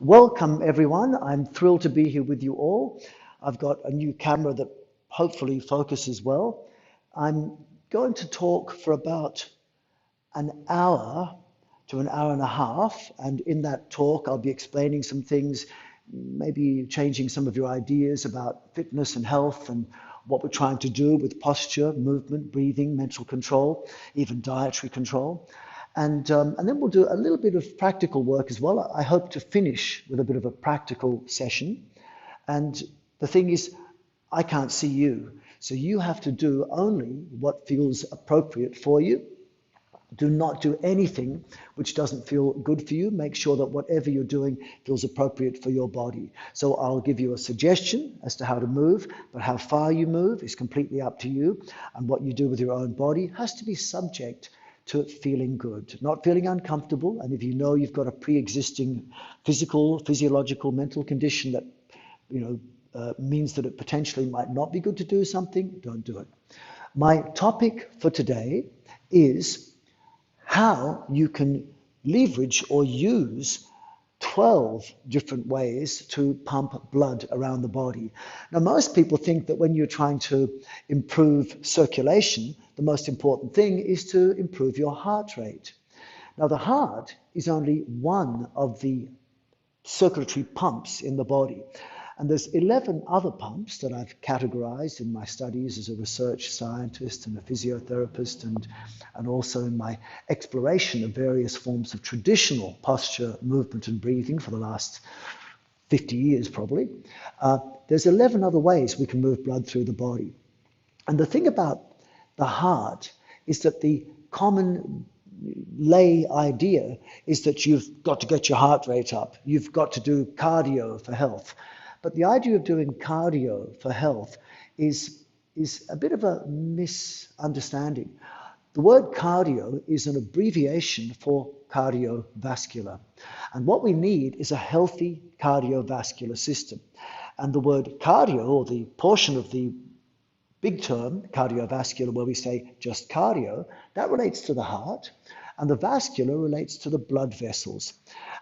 Welcome everyone. I'm thrilled to be here with you all. I've got a new camera that hopefully focuses well. I'm going to talk for about an hour to an hour and a half, and in that talk I'll be explaining some things, maybe changing some of your ideas about fitness and health and what we're trying to do with posture, movement, breathing, mental control, even dietary control. And then we'll do a little bit of practical work as well. I hope to finish with a bit of a practical session. And the thing is, I can't see you. So you have to do only what feels appropriate for you. Do not do anything which doesn't feel good for you. Make sure that whatever you're doing feels appropriate for your body. So I'll give you a suggestion as to how to move, but how far you move is completely up to you. And what you do with your own body has to be subject to feeling good, not feeling uncomfortable. And if you know you've got a pre-existing physiological, mental condition that means that it potentially might not be good to do something, don't do it. My topic for today is how you can leverage or use 12 different ways to pump blood around the body. Now, most people think that when you're trying to improve circulation, the most important thing is to improve your heart rate. Now, the heart is only one of the circulatory pumps in the body. And there's 11 other pumps that I've categorized in my studies as a research scientist and a physiotherapist, and also in my exploration of various forms of traditional posture, movement and breathing for the last 50 years probably. There's 11 other ways we can move blood through the body. And the thing about the heart is that the common lay idea is that you've got to get your heart rate up. You've got to do cardio for health. But the idea of doing cardio for health is a bit of a misunderstanding. The word cardio is an abbreviation for cardiovascular. And what we need is a healthy cardiovascular system. And the word cardio, or the portion of the big term, cardiovascular, where we say just cardio, that relates to the heart. And the vascular relates to the blood vessels.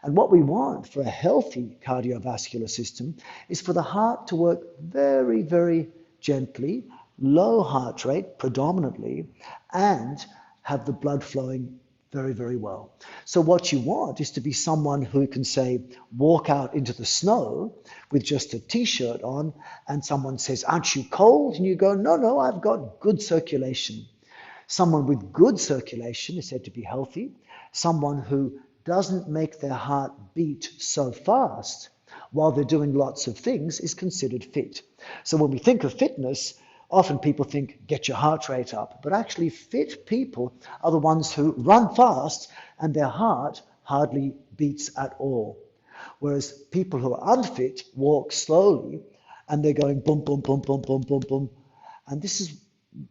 And what we want for a healthy cardiovascular system is for the heart to work very, very gently, low heart rate predominantly, and have the blood flowing very, very well. So what you want is to be someone who can, say, walk out into the snow with just a t-shirt on, and someone says, "Aren't you cold?" And you go, no, I've got good circulation. Someone with good circulation is said to be healthy. Someone who doesn't make their heart beat so fast while they're doing lots of things is considered fit. So when we think of fitness, often people think, get your heart rate up. But actually, fit people are the ones who run fast and their heart hardly beats at all. Whereas people who are unfit walk slowly and they're going boom, boom, boom, boom, boom, boom, boom. And this is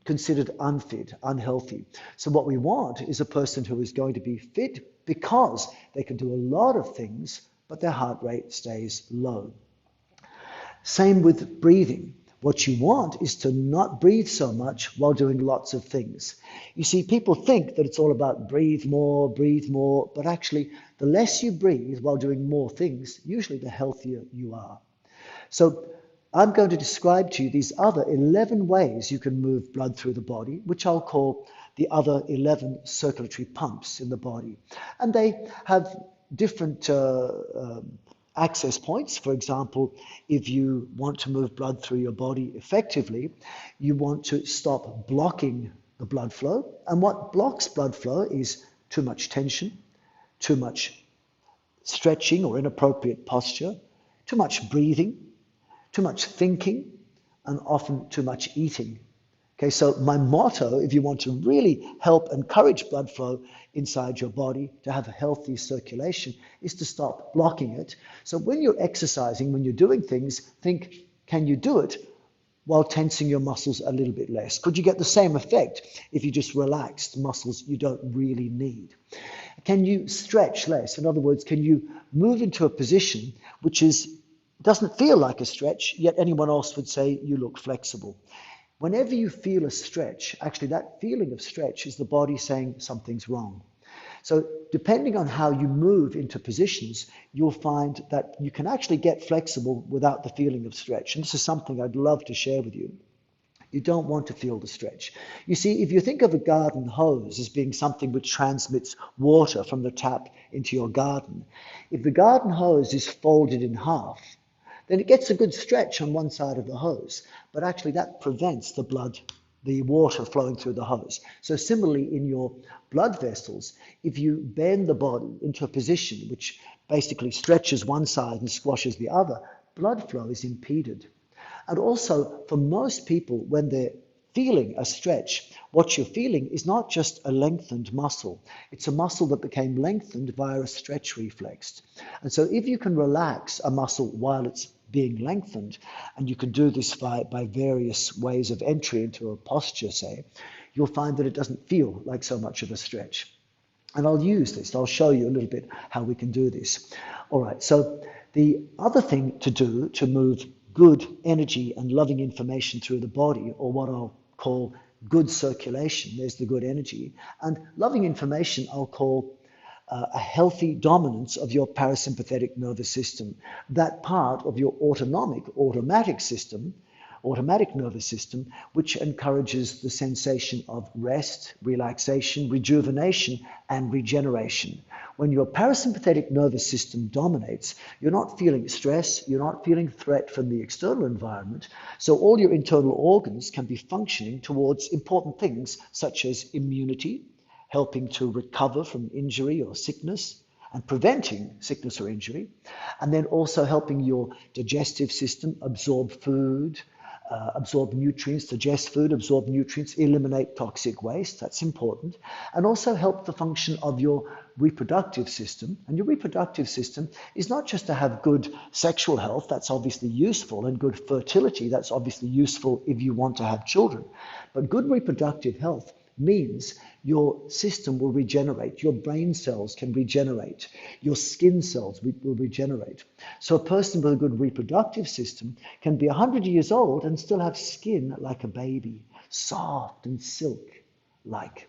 considered unfit, unhealthy. So what we want is a person who is going to be fit because they can do a lot of things, but their heart rate stays low. Same with breathing. What you want is to not breathe so much while doing lots of things. You see, people think that it's all about breathe more, but actually the less you breathe while doing more things, usually the healthier you are. So I'm going to describe to you these other 11 ways you can move blood through the body, which I'll call the other 11 circulatory pumps in the body. And they have different access points. For example, if you want to move blood through your body effectively, you want to stop blocking the blood flow. And what blocks blood flow is too much tension, too much stretching or inappropriate posture, too much breathing, too much thinking, and often too much eating. Okay, so my motto, if you want to really help encourage blood flow inside your body to have a healthy circulation, is to stop blocking it. So when you're exercising, when you're doing things, think, can you do it while tensing your muscles a little bit less? Could you get the same effect if you just relaxed muscles you don't really need? Can you stretch less? In other words, can you move into a position which doesn't feel like a stretch, yet anyone else would say you look flexible? Whenever you feel a stretch, actually that feeling of stretch is the body saying something's wrong. So depending on how you move into positions, you'll find that you can actually get flexible without the feeling of stretch. And this is something I'd love to share with you. You don't want to feel the stretch. You see, if you think of a garden hose as being something which transmits water from the tap into your garden, if the garden hose is folded in half, then it gets a good stretch on one side of the hose, but actually that prevents the water flowing through the hose. So similarly in your blood vessels, if you bend the body into a position which basically stretches one side and squashes the other, blood flow is impeded. And also, for most people, when they're feeling a stretch, what you're feeling is not just a lengthened muscle. It's a muscle that became lengthened via a stretch reflex. And so if you can relax a muscle while it's being lengthened, and you can do this by various ways of entry into a posture, say, you'll find that it doesn't feel like so much of a stretch. And I'll use this. I'll show you a little bit how we can do this. All right, so the other thing to do to move good energy and loving information through the body, or what I'll call good circulation, there's the good energy, and loving information I'll call a healthy dominance of your parasympathetic nervous system, that part of your automatic nervous system, which encourages the sensation of rest, relaxation, rejuvenation, and regeneration. When your parasympathetic nervous system dominates, you're not feeling stress, you're not feeling threat from the external environment, so all your internal organs can be functioning towards important things such as immunity, helping to recover from injury or sickness, and preventing sickness or injury, and then also helping your digestive system absorb food, absorb nutrients, digest food, absorb nutrients, eliminate toxic waste, that's important, and also help the function of your reproductive system. And your reproductive system is not just to have good sexual health, that's obviously useful, and good fertility, that's obviously useful if you want to have children, but good reproductive health means your system will regenerate, your brain cells can regenerate, your skin cells will regenerate. So a person with a good reproductive system can be 100 years old and still have skin like a baby, soft and silk-like.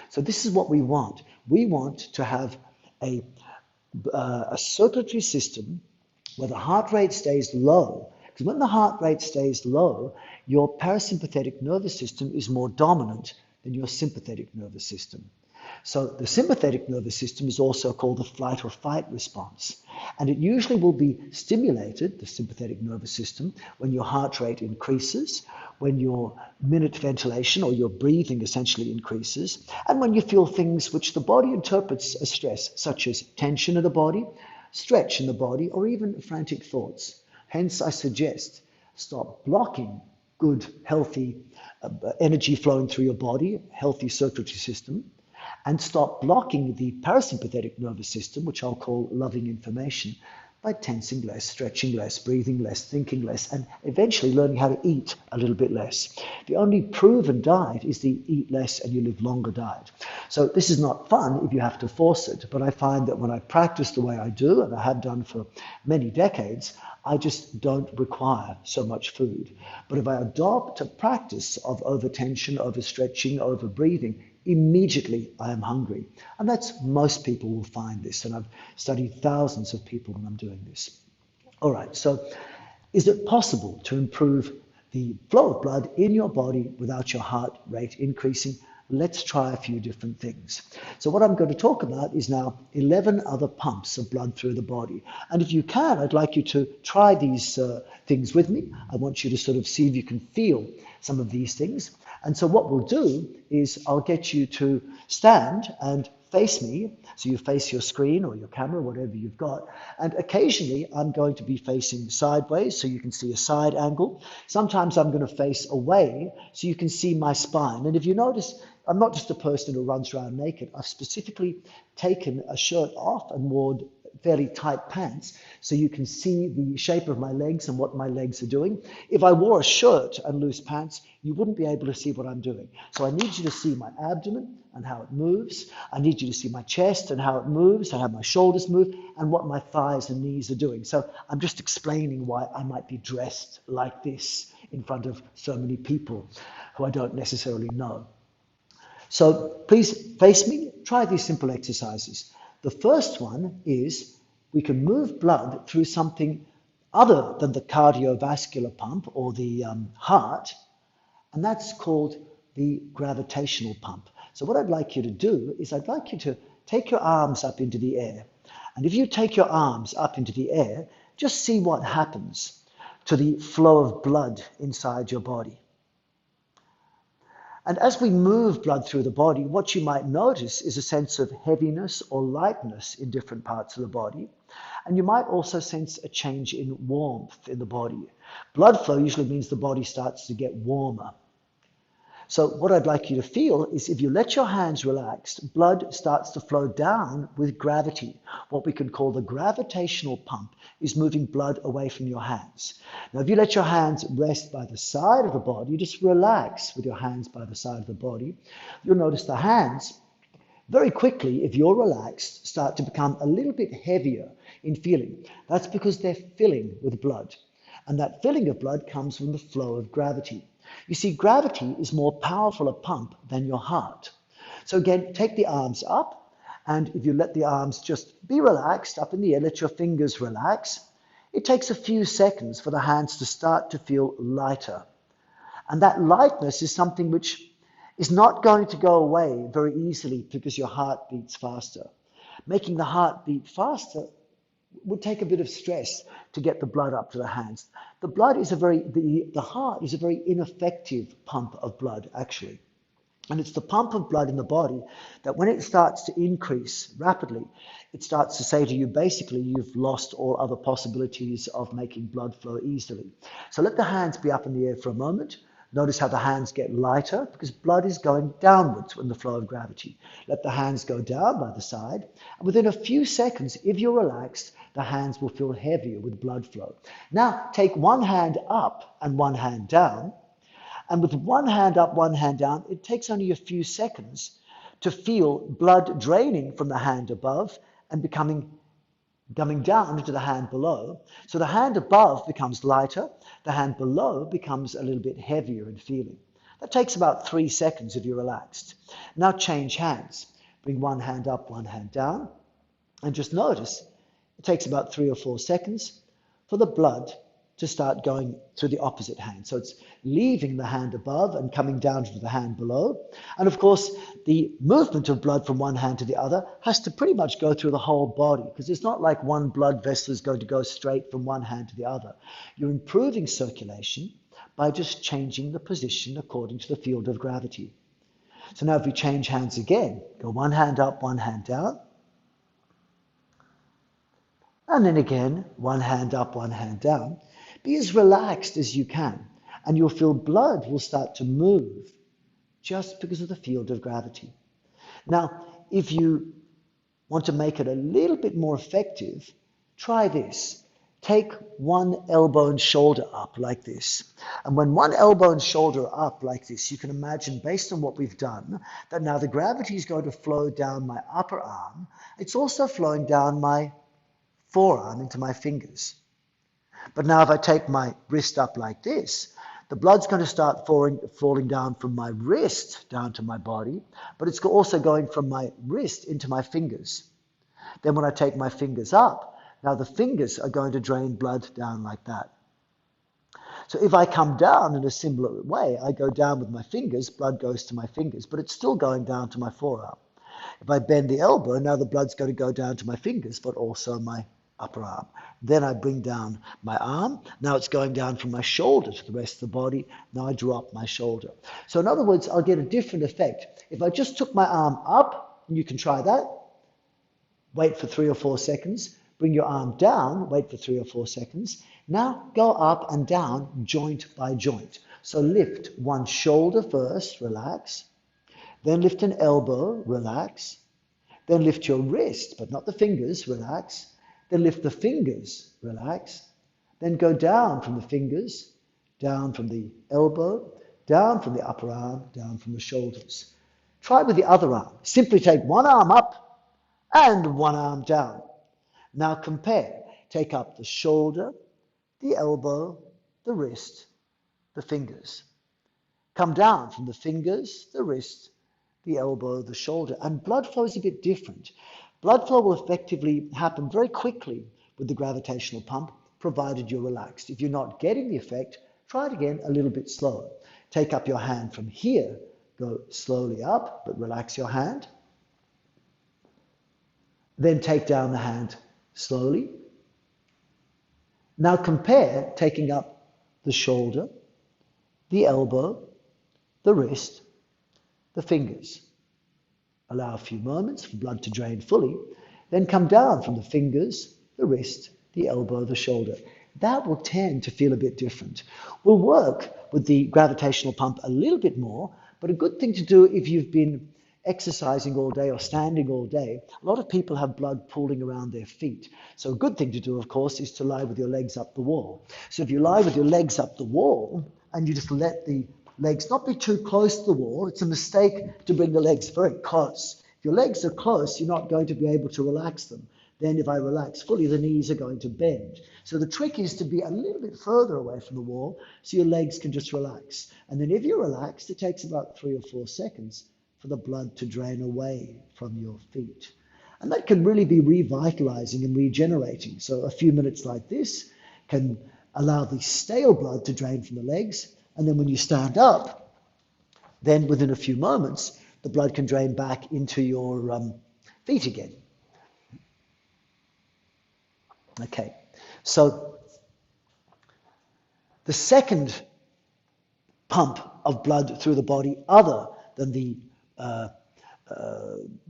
So this is what we want. We want to have a circulatory system where the heart rate stays low, because when the heart rate stays low, your parasympathetic nervous system is more dominant than your sympathetic nervous system. So the sympathetic nervous system is also called the flight or fight response. And it usually will be stimulated, the sympathetic nervous system, when your heart rate increases, when your minute ventilation or your breathing essentially increases, and when you feel things which the body interprets as stress, such as tension in the body, stretch in the body, or even frantic thoughts. Hence, I suggest stop blocking good, healthy energy flowing through your body, healthy circulatory system, and stop blocking the parasympathetic nervous system, which I'll call loving information, by tensing less, stretching less, breathing less, thinking less, and eventually learning how to eat a little bit less. The only proven diet is the eat less and you live longer diet. So this is not fun if you have to force it, but I find that when I practice the way I do, and I have done for many decades, I just don't require so much food. But if I adopt a practice of overtension, overstretching, overbreathing, immediately I am hungry. And that's most people will find this. And I've studied thousands of people when I'm doing this. All right, so is it possible to improve the flow of blood in your body without your heart rate increasing? Let's try a few different things. So what I'm going to talk about is now 11 other pumps of blood through the body. And if you can, I'd like you to try these things with me. I want you to sort of see if you can feel some of these things. And so what we'll do is I'll get you to stand and face me. So you face your screen or your camera, whatever you've got. And occasionally I'm going to be facing sideways so you can see a side angle. Sometimes I'm going to face away so you can see my spine. And if you notice, I'm not just a person who runs around naked. I've specifically taken a shirt off and worn fairly tight pants so you can see the shape of my legs and what my legs are doing. If I wore a shirt and loose pants, you wouldn't be able to see what I'm doing. So I need you to see my abdomen and how it moves. I need you to see my chest and how it moves, and how my shoulders move, and what my thighs and knees are doing. So I'm just explaining why I might be dressed like this in front of so many people who I don't necessarily know. So please face me, try these simple exercises. The first one is we can move blood through something other than the cardiovascular pump or the heart, and that's called the gravitational pump. So what I'd like you to do is I'd like you to take your arms up into the air. And if you take your arms up into the air, just see what happens to the flow of blood inside your body. And as we move blood through the body, what you might notice is a sense of heaviness or lightness in different parts of the body. And you might also sense a change in warmth in the body. Blood flow usually means the body starts to get warmer. So what I'd like you to feel is if you let your hands relax, blood starts to flow down with gravity. What we can call the gravitational pump is moving blood away from your hands. Now, if you let your hands rest by the side of the body, just relax with your hands by the side of the body, you'll notice the hands very quickly, if you're relaxed, start to become a little bit heavier in feeling. That's because they're filling with blood. And that filling of blood comes from the flow of gravity. You see, gravity is more powerful a pump than your heart. So again, take the arms up, and if you let the arms just be relaxed up in the air, let your fingers relax, it takes a few seconds for the hands to start to feel lighter. And that lightness is something which is not going to go away very easily because your heart beats faster. Making the heart beat faster would take a bit of stress to get the blood up to the hands. The heart is a very ineffective pump of blood, actually. And it's the pump of blood in the body that when it starts to increase rapidly, it starts to say to you, basically, you've lost all other possibilities of making blood flow easily. So let the hands be up in the air for a moment. Notice how the hands get lighter because blood is going downwards in the flow of gravity. Let the hands go down by the side. And within a few seconds, if you're relaxed, the hands will feel heavier with blood flow. Now, take one hand up and one hand down. And with one hand up, one hand down, it takes only a few seconds to feel blood draining from the hand above and coming down into the hand below. So the hand above becomes lighter, the hand below becomes a little bit heavier in feeling. That takes about 3 seconds if you're relaxed. Now change hands. Bring one hand up, one hand down, and just notice it takes about 3 or 4 seconds for the blood to start going to the opposite hand. So it's leaving the hand above and coming down to the hand below. And of course, the movement of blood from one hand to the other has to pretty much go through the whole body because it's not like one blood vessel is going to go straight from one hand to the other. You're improving circulation by just changing the position according to the field of gravity. So now if we change hands again, go one hand up, one hand down. And then again, one hand up, one hand down. Be as relaxed as you can, and you'll feel blood will start to move just because of the field of gravity. Now, if you want to make it a little bit more effective, try this. Take one elbow and shoulder up like this. And when one elbow and shoulder are up like this, you can imagine, based on what we've done, that now the gravity is going to flow down my upper arm. It's also flowing down my forearm into my fingers. But now if I take my wrist up like this, the blood's going to start falling down from my wrist down to my body, but it's also going from my wrist into my fingers. Then when I take my fingers up, now the fingers are going to drain blood down like that. So if I come down in a similar way, I go down with my fingers, blood goes to my fingers, but it's still going down to my forearm. If I bend the elbow, now the blood's going to go down to my fingers, but also my upper arm. Then I bring down my arm. Now it's going down from my shoulder to the rest of the body. Now I drop my shoulder. So in other words, I'll get a different effect. If I just took my arm up, and you can try that, wait for 3 or 4 seconds, bring your arm down, wait for 3 or 4 seconds. Now go up and down, joint by joint. So lift one shoulder first, relax. Then lift an elbow, relax. Then lift your wrist, but not the fingers, relax. Then lift the fingers, relax. Then go down from the fingers, down from the elbow, down from the upper arm, down from the shoulders. Try with the other arm. Simply take one arm up and one arm down. Now compare. Take up the shoulder, the elbow, the wrist, the fingers. Come down from the fingers, the wrist, the elbow, the shoulder. And blood flow is a bit different. Blood flow will effectively happen very quickly with the gravitational pump, provided you're relaxed. If you're not getting the effect, try it again a little bit slower. Take up your hand from here, go slowly up, but relax your hand. Then take down the hand slowly. Now compare taking up the shoulder, the elbow, the wrist, the fingers. Allow a few moments for blood to drain fully, then come down from the fingers, the wrist, the elbow, the shoulder. That will tend to feel a bit different. We'll work with the gravitational pump a little bit more, but a good thing to do if you've been exercising all day or standing all day, a lot of people have blood pooling around their feet. So a good thing to do, of course, is to lie with your legs up the wall. So if you lie with your legs up the wall and you just let the legs not be too close to the wall, it's a mistake to bring the legs very close. If your legs are close, you're not going to be able to relax them. Then if I relax fully, the knees are going to bend. So the trick is to be a little bit further away from the wall so your legs can just relax. And then if you're relaxed, it takes about 3 or 4 seconds for the blood to drain away from your feet. And that can really be revitalizing and regenerating. So a few minutes like this can allow the stale blood to drain from the legs. And then when you stand up, then within a few moments, the blood can drain back into your feet again. Okay, so the second pump of blood through the body, other than the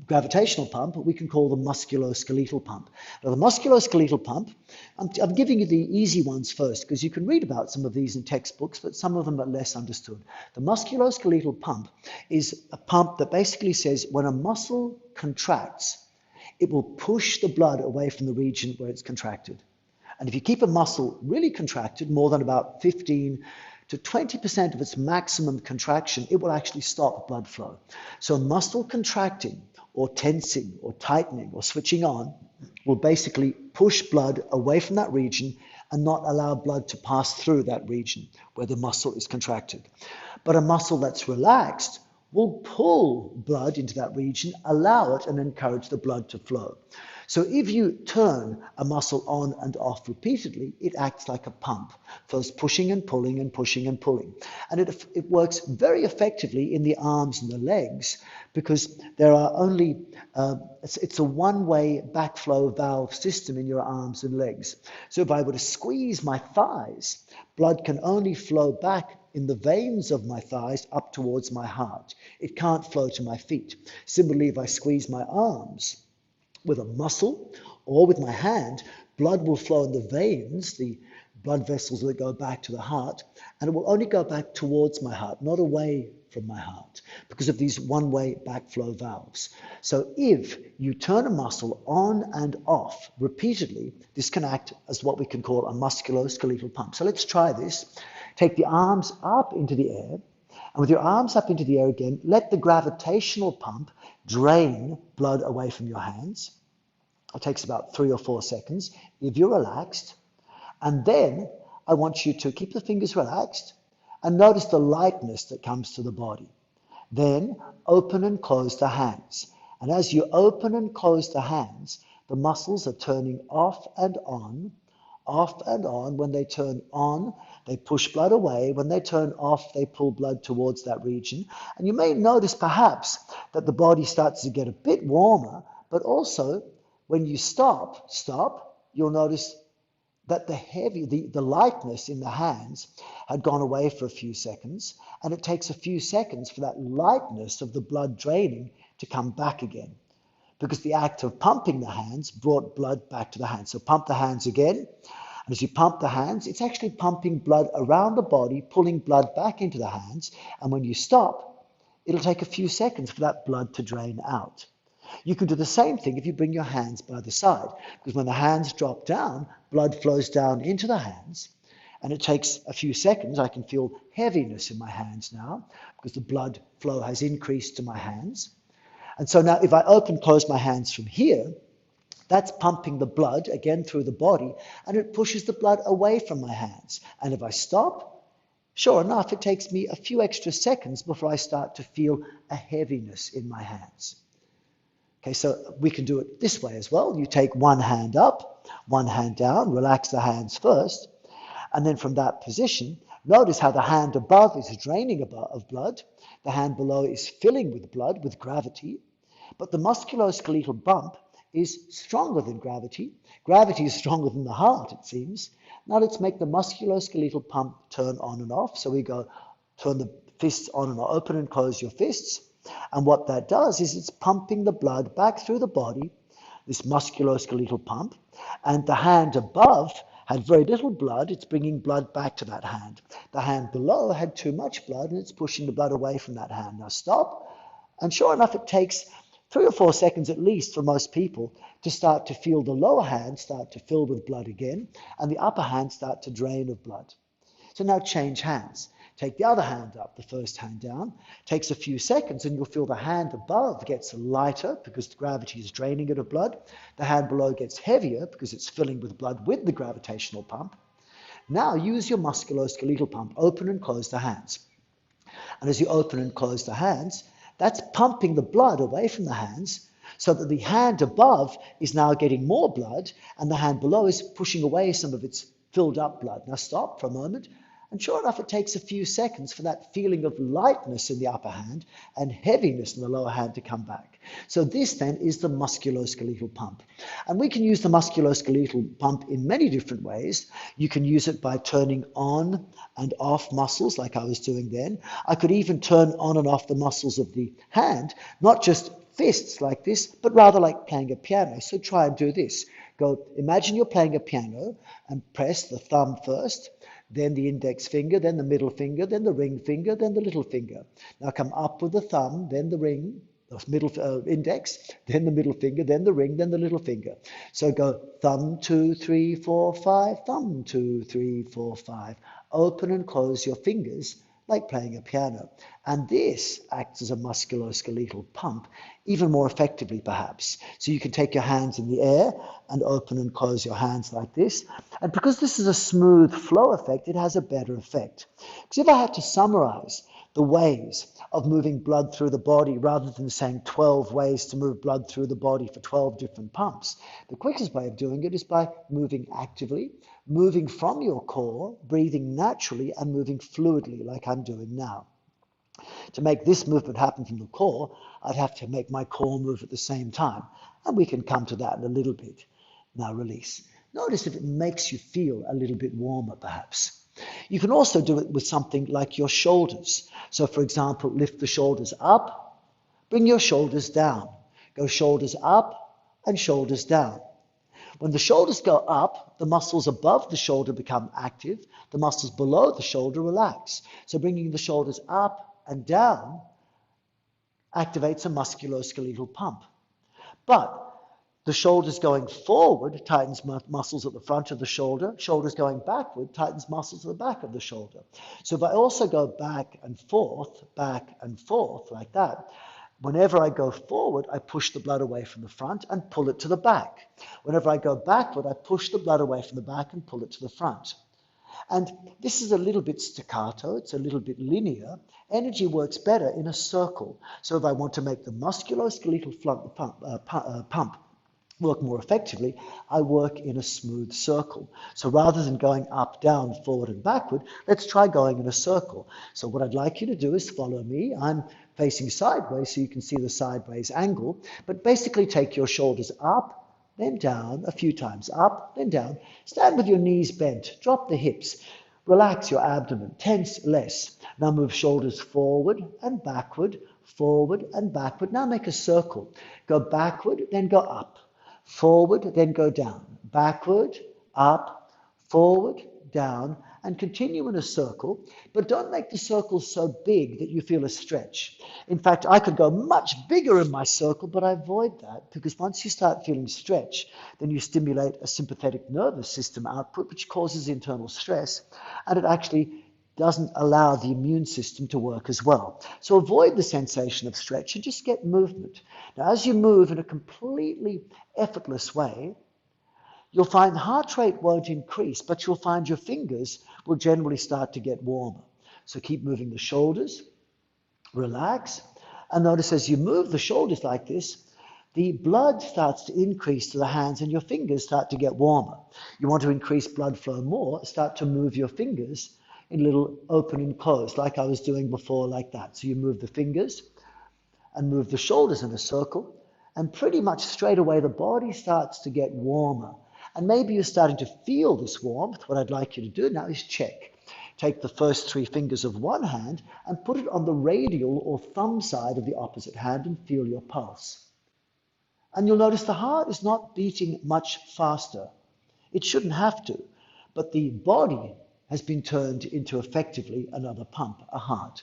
gravitational pump, we can call the musculoskeletal pump. Now, the musculoskeletal pump, I'm giving you the easy ones first because you can read about some of these in textbooks, but some of them are less understood. The musculoskeletal pump is a pump that basically says when a muscle contracts, it will push the blood away from the region where it's contracted. And if you keep a muscle really contracted, more than about 15 to 20% of its maximum contraction, it will actually stop blood flow. So muscle contracting or tensing or tightening or switching on will basically push blood away from that region and not allow blood to pass through that region where the muscle is contracted. But a muscle that's relaxed will pull blood into that region, allow it, and encourage the blood to flow. So if you turn a muscle on and off repeatedly, it acts like a pump, first pushing and pulling and pushing and pulling. And it works very effectively in the arms and the legs because there are only, it's a one-way backflow valve system in your arms and legs. So if I were to squeeze my thighs, blood can only flow back in the veins of my thighs up towards my heart. It can't flow to my feet. Similarly, if I squeeze my arms with a muscle or with my hand, blood will flow in the veins, the blood vessels that go back to the heart, and it will only go back towards my heart, not away from my heart, because of these one-way backflow valves. So if you turn a muscle on and off repeatedly, this can act as what we can call a musculoskeletal pump. So let's try this. Take the arms up into the air, and with your arms up into the air again, let the gravitational pump drain blood away from your hands. It takes about 3 or 4 seconds if you're relaxed. And then I want you to keep the fingers relaxed and notice the lightness that comes to the body. Then open and close the hands. And as you open and close the hands, the muscles are turning off and on. When they turn on, they push blood away. When they turn off, they pull blood towards that region. And you may notice perhaps that the body starts to get a bit warmer, but also when you stop, you'll notice that the lightness in the hands had gone away for a few seconds, and it takes a few seconds for that lightness of the blood draining to come back again, because the act of pumping the hands brought blood back to the hands. So pump the hands again, and as you pump the hands, it's actually pumping blood around the body, pulling blood back into the hands, and when you stop, it'll take a few seconds for that blood to drain out. You can do the same thing if you bring your hands by the side, because when the hands drop down, blood flows down into the hands, and it takes a few seconds. I can feel heaviness in my hands now, because the blood flow has increased to my hands. And so now if I close my hands from here, that's pumping the blood again through the body, and it pushes the blood away from my hands. And if I stop, Sure enough, it takes me a few extra seconds before I start to feel a heaviness in my hands. Okay, so we can do it this way as well. You take one hand up, one hand down, relax the hands first, and then from that position, notice how the hand above is draining of blood, the hand below is filling with blood, with gravity, but the musculoskeletal bump is stronger than gravity. Gravity is stronger than the heart, it seems. Now let's make the musculoskeletal pump turn on and off. So we go turn the fists on and off, open and close your fists. And what that does is it's pumping the blood back through the body, this musculoskeletal pump, and the hand above had very little blood, it's bringing blood back to that hand. The hand below had too much blood and it's pushing the blood away from that hand. Now stop, and sure enough it takes 3 or 4 seconds at least for most people to start to feel the lower hand start to fill with blood again and the upper hand start to drain of blood. So now change hands. Take the other hand up, the first hand down. Takes a few seconds and you'll feel the hand above gets lighter because the gravity is draining it of blood. The hand below gets heavier because it's filling with blood with the gravitational pump. Now use your musculoskeletal pump. Open and close the hands. And as you open and close the hands, that's pumping the blood away from the hands so that the hand above is now getting more blood and the hand below is pushing away some of its filled up blood. Now stop for a moment. And sure enough, it takes a few seconds for that feeling of lightness in the upper hand and heaviness in the lower hand to come back. So this then is the musculoskeletal pump. And we can use the musculoskeletal pump in many different ways. You can use it by turning on and off muscles like I was doing then. I could even turn on and off the muscles of the hand, not just fists like this, but rather like playing a piano. So try and do this. Go, imagine you're playing a piano and press the thumb first, then the index finger, then the middle finger, then the ring finger, then the little finger. Now come up with the thumb, then the ring, the middle index, then the middle finger, then the ring, then the little finger. So go thumb 2, 3, 4, 5, thumb 2, 3, 4, 5. Open and close your fingers like playing a piano. And this acts as a musculoskeletal pump, even more effectively perhaps. So you can take your hands in the air and open and close your hands like this. And because this is a smooth flow effect, it has a better effect. Because if I had to summarize the ways of moving blood through the body rather than saying 12 ways to move blood through the body for 12 different pumps, the quickest way of doing it is by moving actively, moving from your core, breathing naturally and moving fluidly like I'm doing now. To make this movement happen from the core, I'd have to make my core move at the same time. And we can come to that in a little bit. Now release. Notice if it makes you feel a little bit warmer perhaps. You can also do it with something like your shoulders. So for example, lift the shoulders up, bring your shoulders down. Go shoulders up and shoulders down. When the shoulders go up, the muscles above the shoulder become active. The muscles below the shoulder relax. So bringing the shoulders up and down activates a musculoskeletal pump. But the shoulders going forward tightens muscles at the front of the shoulder. Shoulders going backward tightens muscles at the back of the shoulder. So if I also go back and forth like that, whenever I go forward, I push the blood away from the front and pull it to the back. Whenever I go backward, I push the blood away from the back and pull it to the front. And this is a little bit staccato, it's a little bit linear. Energy works better in a circle. So if I want to make the musculoskeletal pump work more effectively, I work in a smooth circle. So rather than going up, down, forward and backward, let's try going in a circle. So what I'd like you to do is follow me. I'm facing sideways so you can see the sideways angle, but basically take your shoulders up, then down a few times, up, then down. Stand with your knees bent, drop the hips, relax your abdomen, tense less. Now move shoulders forward and backward, forward and backward. Now make a circle. Go backward, then go up. Forward, then go down. Backward, up, forward, down, and continue in a circle, but don't make the circle so big that you feel a stretch. In fact, I could go much bigger in my circle, but I avoid that because once you start feeling stretch, then you stimulate a sympathetic nervous system output, which causes internal stress, and it actually doesn't allow the immune system to work as well. So avoid the sensation of stretch and just get movement. Now, as you move in a completely effortless way, you'll find heart rate won't increase, but you'll find your fingers will generally start to get warmer. So keep moving the shoulders, relax. And notice as you move the shoulders like this, the blood starts to increase to the hands and your fingers start to get warmer. You want to increase blood flow more, start to move your fingers in little open and close, like I was doing before, like that. So you move the fingers and move the shoulders in a circle, and pretty much straight away the body starts to get warmer. And maybe you're starting to feel this warmth. What I'd like you to do now is check. Take the first 3 fingers of one hand and put it on the radial or thumb side of the opposite hand and feel your pulse. And you'll notice the heart is not beating much faster. It shouldn't have to, but the body has been turned into effectively another pump, a heart.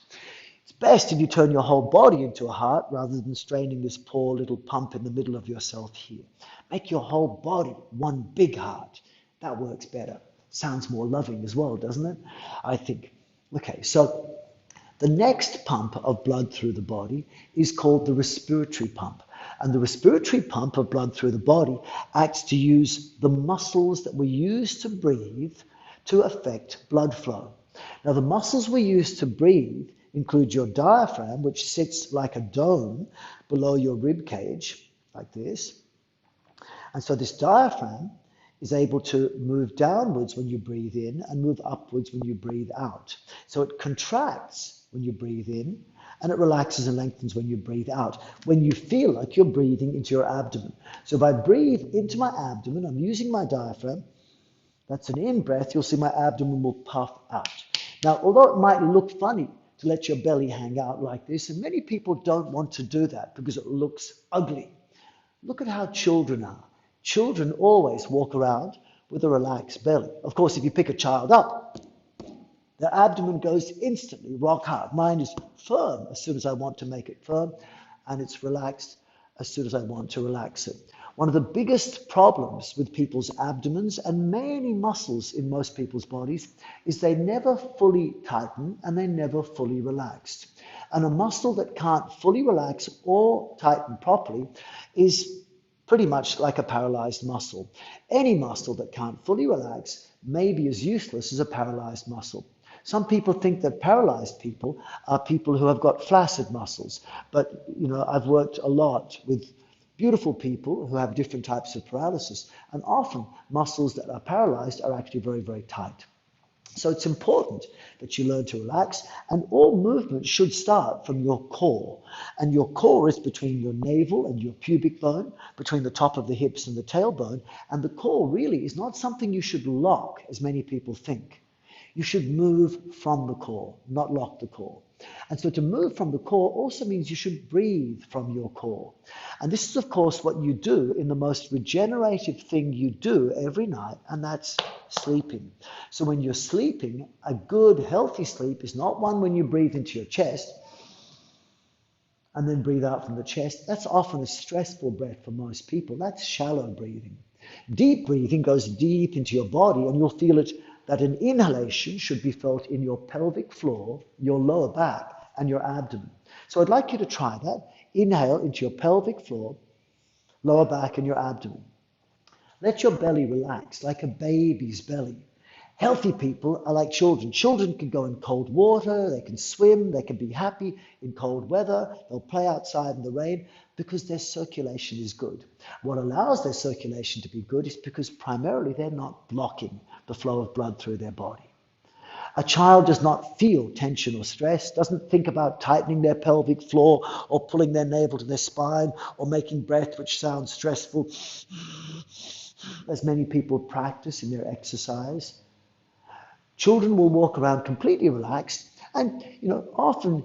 It's best if you turn your whole body into a heart rather than straining this poor little pump in the middle of yourself here. Make your whole body one big heart. That works better. Sounds more loving as well, doesn't it? I think. Okay, so the next pump of blood through the body is called the respiratory pump. And the respiratory pump of blood through the body acts to use the muscles that we use to breathe to affect blood flow. Now, the muscles we use to breathe include your diaphragm, which sits like a dome below your rib cage, like this. And so this diaphragm is able to move downwards when you breathe in and move upwards when you breathe out. So it contracts when you breathe in, and it relaxes and lengthens when you breathe out, when you feel like you're breathing into your abdomen. So if I breathe into my abdomen, I'm using my diaphragm, that's an in-breath, you'll see my abdomen will puff out. Now, although it might look funny to let your belly hang out like this, and many people don't want to do that because it looks ugly. Look at how children are. Children always walk around with a relaxed belly. Of course, if you pick a child up, their abdomen goes instantly rock hard. Mine is firm as soon as I want to make it firm, and it's relaxed as soon as I want to relax it. One of the biggest problems with people's abdomens and many muscles in most people's bodies is they never fully tighten and they never fully relaxed. And a muscle that can't fully relax or tighten properly is pretty much like a paralyzed muscle. Any muscle that can't fully relax may be as useless as a paralyzed muscle. Some people think that paralyzed people are people who have got flaccid muscles. But, I've worked a lot with beautiful people who have different types of paralysis. And often muscles that are paralyzed are actually very, very tight. So it's important that you learn to relax, and all movement should start from your core. And your core is between your navel and your pubic bone, between the top of the hips and the tailbone. And the core really is not something you should lock, as many people think. You should move from the core, not lock the core. And so to move from the core also means you should breathe from your core. And this is, of course, what you do in the most regenerative thing you do every night, and that's sleeping. So when you're sleeping, a good, healthy sleep is not one when you breathe into your chest and then breathe out from the chest. That's often a stressful breath for most people. That's shallow breathing. Deep breathing goes deep into your body, and you'll feel it that an inhalation should be felt in your pelvic floor, your lower back, and your abdomen. So I'd like you to try that. Inhale into your pelvic floor, lower back, and your abdomen. Let your belly relax like a baby's belly. Healthy people are like children. Children can go in cold water, they can swim, they can be happy in cold weather, they'll play outside in the rain because their circulation is good. What allows their circulation to be good is because primarily they're not blocking the flow of blood through their body. A child does not feel tension or stress, doesn't think about tightening their pelvic floor or pulling their navel to their spine or making breath which sounds stressful, as many people practice in their exercise. Children will walk around completely relaxed, and often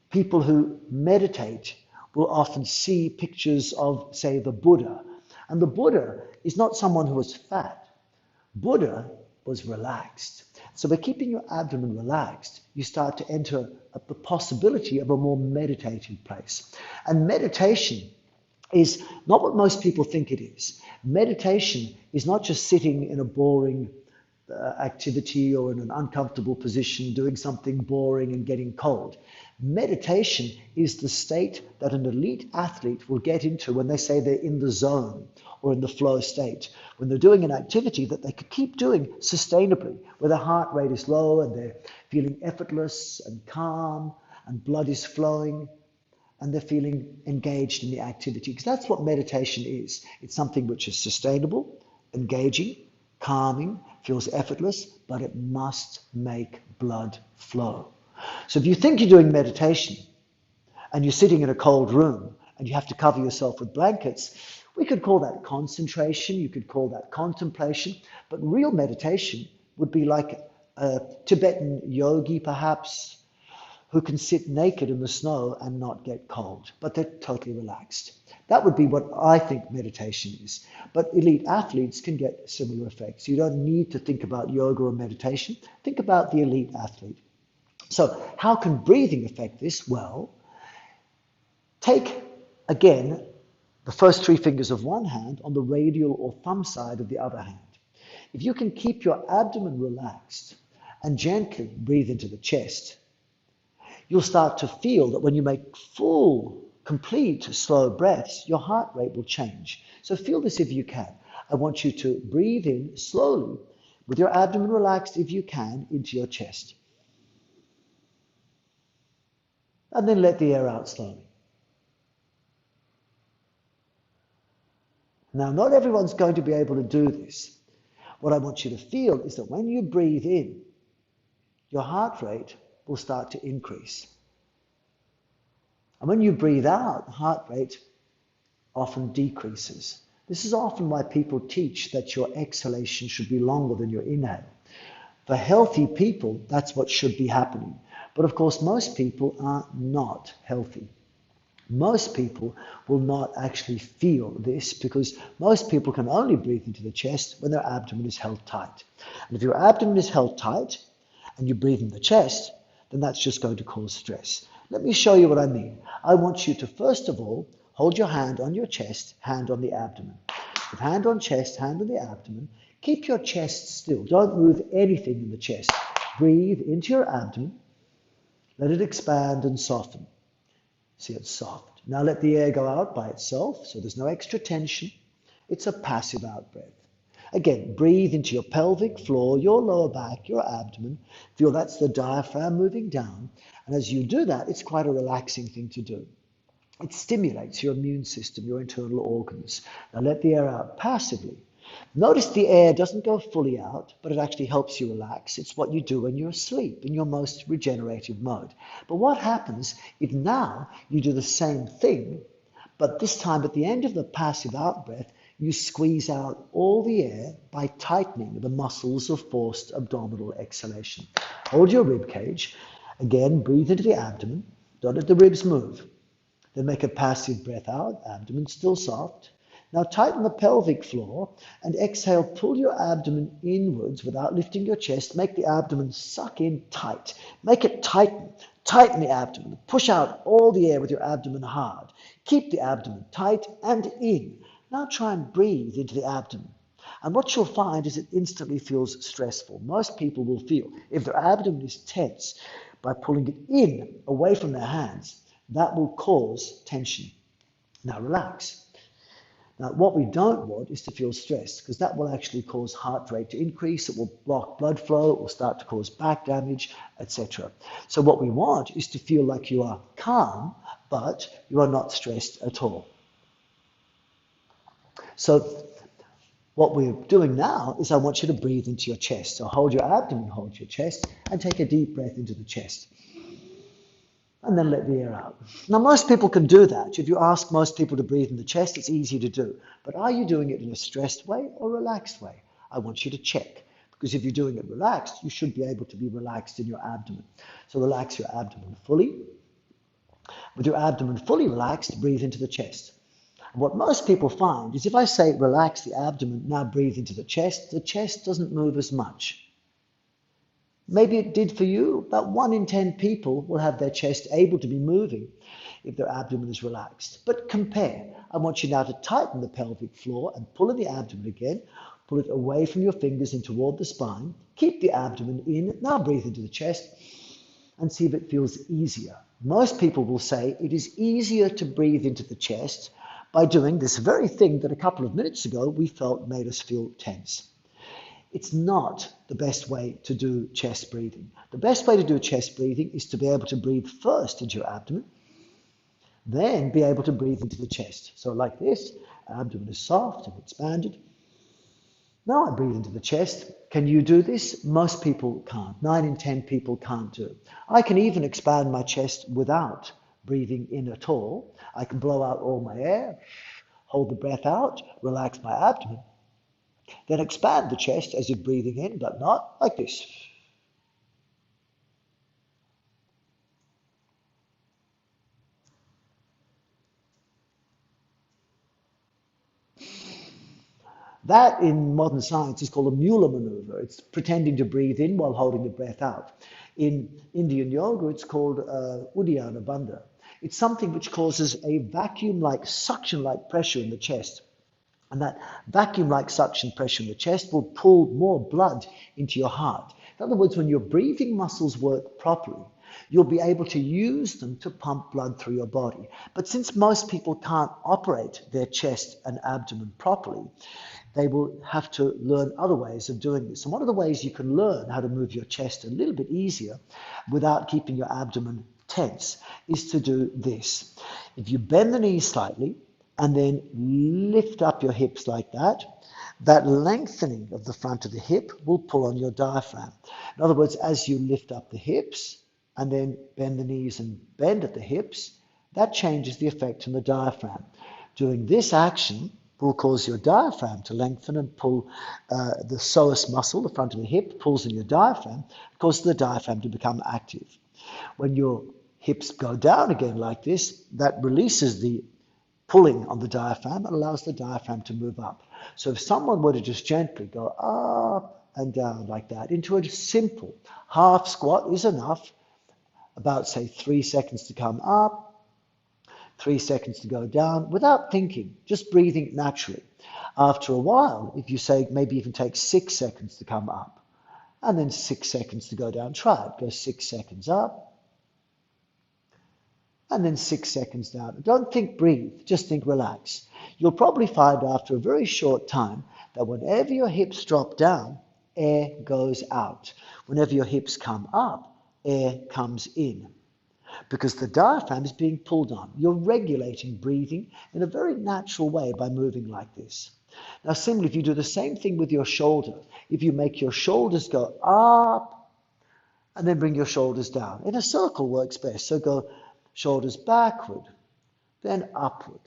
people who meditate will often see pictures of, say, the Buddha. And the Buddha is not someone who was fat. Buddha was relaxed. So by keeping your abdomen relaxed, you start to enter the possibility of a more meditative place. And meditation is not what most people think it is. Meditation is not just sitting in a boring activity or in an uncomfortable position, doing something boring and getting cold. Meditation is the state that an elite athlete will get into when they say they're in the zone or in the flow state, when they're doing an activity that they could keep doing sustainably, where their heart rate is low and they're feeling effortless and calm and blood is flowing and they're feeling engaged in the activity. Because that's what meditation is. It's something which is sustainable, engaging, calming, feels effortless, but it must make blood flow. So if you think you're doing meditation and you're sitting in a cold room and you have to cover yourself with blankets, we could call that concentration, you could call that contemplation, but real meditation would be like a Tibetan yogi perhaps, who can sit naked in the snow and not get cold, but they're totally relaxed. That would be what I think meditation is. But elite athletes can get similar effects. You don't need to think about yoga or meditation. Think about the elite athlete. So how can breathing affect this? Well, take, again, the first three fingers of one hand on the radial or thumb side of the other hand. If you can keep your abdomen relaxed and gently breathe into the chest, you'll start to feel that when you make full, complete, slow breaths, your heart rate will change. So feel this if you can. I want you to breathe in slowly with your abdomen relaxed if you can into your chest. And then let the air out slowly. Now, not everyone's going to be able to do this. What I want you to feel is that when you breathe in, your heart rate will start to increase. And when you breathe out, the heart rate often decreases. This is often why people teach that your exhalation should be longer than your inhale. For healthy people, that's what should be happening. But of course, most people are not healthy. Most people will not actually feel this because most people can only breathe into the chest when their abdomen is held tight. And if your abdomen is held tight and you breathe in the chest, then that's just going to cause stress. Let me show you what I mean. I want you to, first of all, hold your hand on your chest, hand on the abdomen. With hand on chest, hand on the abdomen, keep your chest still. Don't move anything in the chest. Breathe into your abdomen. Let it expand and soften. See, it's soft. Now let the air go out by itself, so there's no extra tension. It's a passive out breath. Again, breathe into your pelvic floor, your lower back, your abdomen. Feel that's the diaphragm moving down. And as you do that, it's quite a relaxing thing to do. It stimulates your immune system, your internal organs. Now let the air out passively. Notice the air doesn't go fully out, but it actually helps you relax. It's what you do when you're asleep, in your most regenerative mode. But what happens if now you do the same thing, but this time at the end of the passive out breath, you squeeze out all the air by tightening the muscles of forced abdominal exhalation. Hold your rib cage. Again, breathe into the abdomen. Don't let the ribs move. Then make a passive breath out, abdomen still soft. Now tighten the pelvic floor and exhale, pull your abdomen inwards without lifting your chest. Make the abdomen suck in tight. Make it tighten. Tighten the abdomen. Push out all the air with your abdomen hard. Keep the abdomen tight and in. Now try and breathe into the abdomen. And what you'll find is it instantly feels stressful. Most people will feel, if their abdomen is tense, by pulling it in, away from their hands, that will cause tension. Now relax. Now, what we don't want is to feel stressed, because that will actually cause heart rate to increase, it will block blood flow, it will start to cause back damage, etc. So what we want is to feel like you are calm, but you are not stressed at all. So what we're doing now is I want you to breathe into your chest. So hold your abdomen, hold your chest, and take a deep breath into the chest. And then let the air out. Now, most people can do that. If you ask most people to breathe in the chest, it's easy to do. But are you doing it in a stressed way or relaxed way? I want you to check. Because if you're doing it relaxed, you should be able to be relaxed in your abdomen. So relax your abdomen fully. With your abdomen fully relaxed, breathe into the chest. And what most people find is if I say relax the abdomen, now breathe into the chest doesn't move as much. Maybe it did for you. About 1 in 10 people will have their chest able to be moving if their abdomen is relaxed. But compare. I want you now to tighten the pelvic floor and pull in the abdomen again. Pull it away from your fingers and toward the spine. Keep the abdomen in. Now breathe into the chest and see if it feels easier. Most people will say it is easier to breathe into the chest by doing this very thing that a couple of minutes ago we felt made us feel tense. It's not the best way to do chest breathing. The best way to do chest breathing is to be able to breathe first into your abdomen, then be able to breathe into the chest. So like this, abdomen is soft and expanded. Now I breathe into the chest. Can you do this? Most people can't. 9 in 10 people can't do it. I can even expand my chest without breathing in at all. I can blow out all my air, hold the breath out, relax my abdomen, then expand the chest as if breathing in, but not like this. That in modern science is called a Mueller maneuver. It's pretending to breathe in while holding the breath out. In Indian yoga, it's called Uddiyana Bandha. It's something which causes a vacuum-like, suction-like pressure in the chest. And that vacuum-like suction pressure in the chest will pull more blood into your heart. In other words, when your breathing muscles work properly, you'll be able to use them to pump blood through your body. But since most people can't operate their chest and abdomen properly, they will have to learn other ways of doing this. And one of the ways you can learn how to move your chest a little bit easier without keeping your abdomen tense is to do this. If you bend the knees slightly and then lift up your hips like that, that lengthening of the front of the hip will pull on your diaphragm. In other words, as you lift up the hips and then bend the knees and bend at the hips, that changes the effect on the diaphragm. Doing this action will cause your diaphragm to lengthen and pull the psoas muscle, the front of the hip, pulls in your diaphragm, causes the diaphragm to become active. When your hips go down again like this, that releases the pulling on the diaphragm and allows the diaphragm to move up. So if someone were to just gently go up and down like that into a simple half squat is enough, about say 3 seconds to come up, 3 seconds to go down without thinking, just breathing naturally. After a while, if you say maybe even take 6 seconds to come up and then 6 seconds to go down, try it. Go 6 seconds up and then 6 seconds down. Don't think breathe, just think relax. You'll probably find after a very short time that whenever your hips drop down, air goes out. Whenever your hips come up, air comes in. Because the diaphragm is being pulled on. You're regulating breathing in a very natural way by moving like this. Now, similarly, if you do the same thing with your shoulder, if you make your shoulders go up and then bring your shoulders down, in a circle works best. So go shoulders backward, then upward,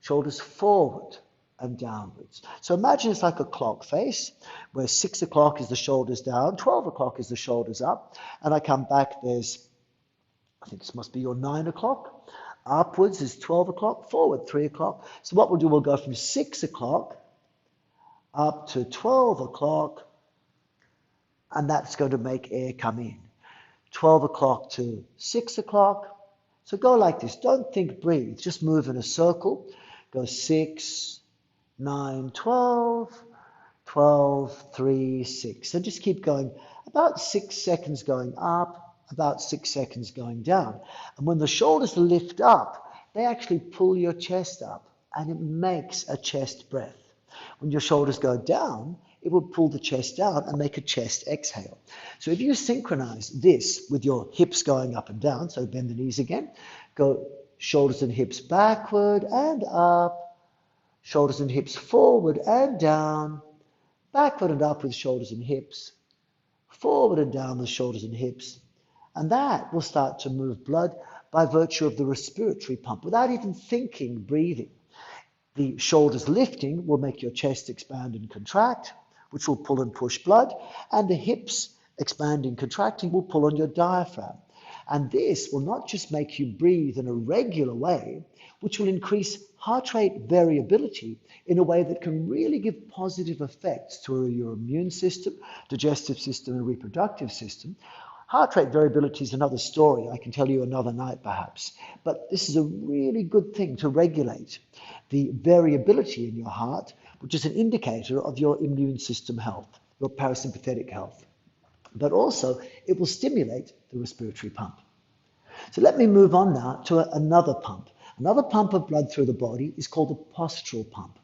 shoulders forward and downwards. So imagine it's like a clock face, where 6 o'clock is the shoulders down, 12 o'clock is the shoulders up, and I come back, I think this must be your 9 o'clock. Upwards is 12 o'clock, forward 3 o'clock. So what we'll do, we'll go from 6 o'clock up to 12 o'clock, and that's going to make air come in. 12 o'clock to 6 o'clock. So go like this. Don't think breathe. Just move in a circle. Go 6, 9, 12, 12, 3, 6. And just keep going. About 6 seconds going up, about 6 seconds going down. And when the shoulders lift up, they actually pull your chest up, and it makes a chest breath. When your shoulders go down, it will pull the chest down and make a chest exhale. So if you synchronize this with your hips going up and down, so bend the knees again, go shoulders and hips backward and up, shoulders and hips forward and down, backward and up with shoulders and hips, forward and down with shoulders and hips. And that will start to move blood by virtue of the respiratory pump, without even thinking breathing. The shoulders lifting will make your chest expand and contract, which will pull and push blood, and the hips expanding, contracting will pull on your diaphragm. And this will not just make you breathe in a regular way, which will increase heart rate variability in a way that can really give positive effects to your immune system, digestive system, and reproductive system. Heart rate variability is another story. I can tell you another night perhaps. But this is a really good thing to regulate the variability in your heart, which is an indicator of your immune system health, your parasympathetic health. But also, it will stimulate the respiratory pump. So let me move on now to another pump. Another pump of blood through the body is called the postural pump.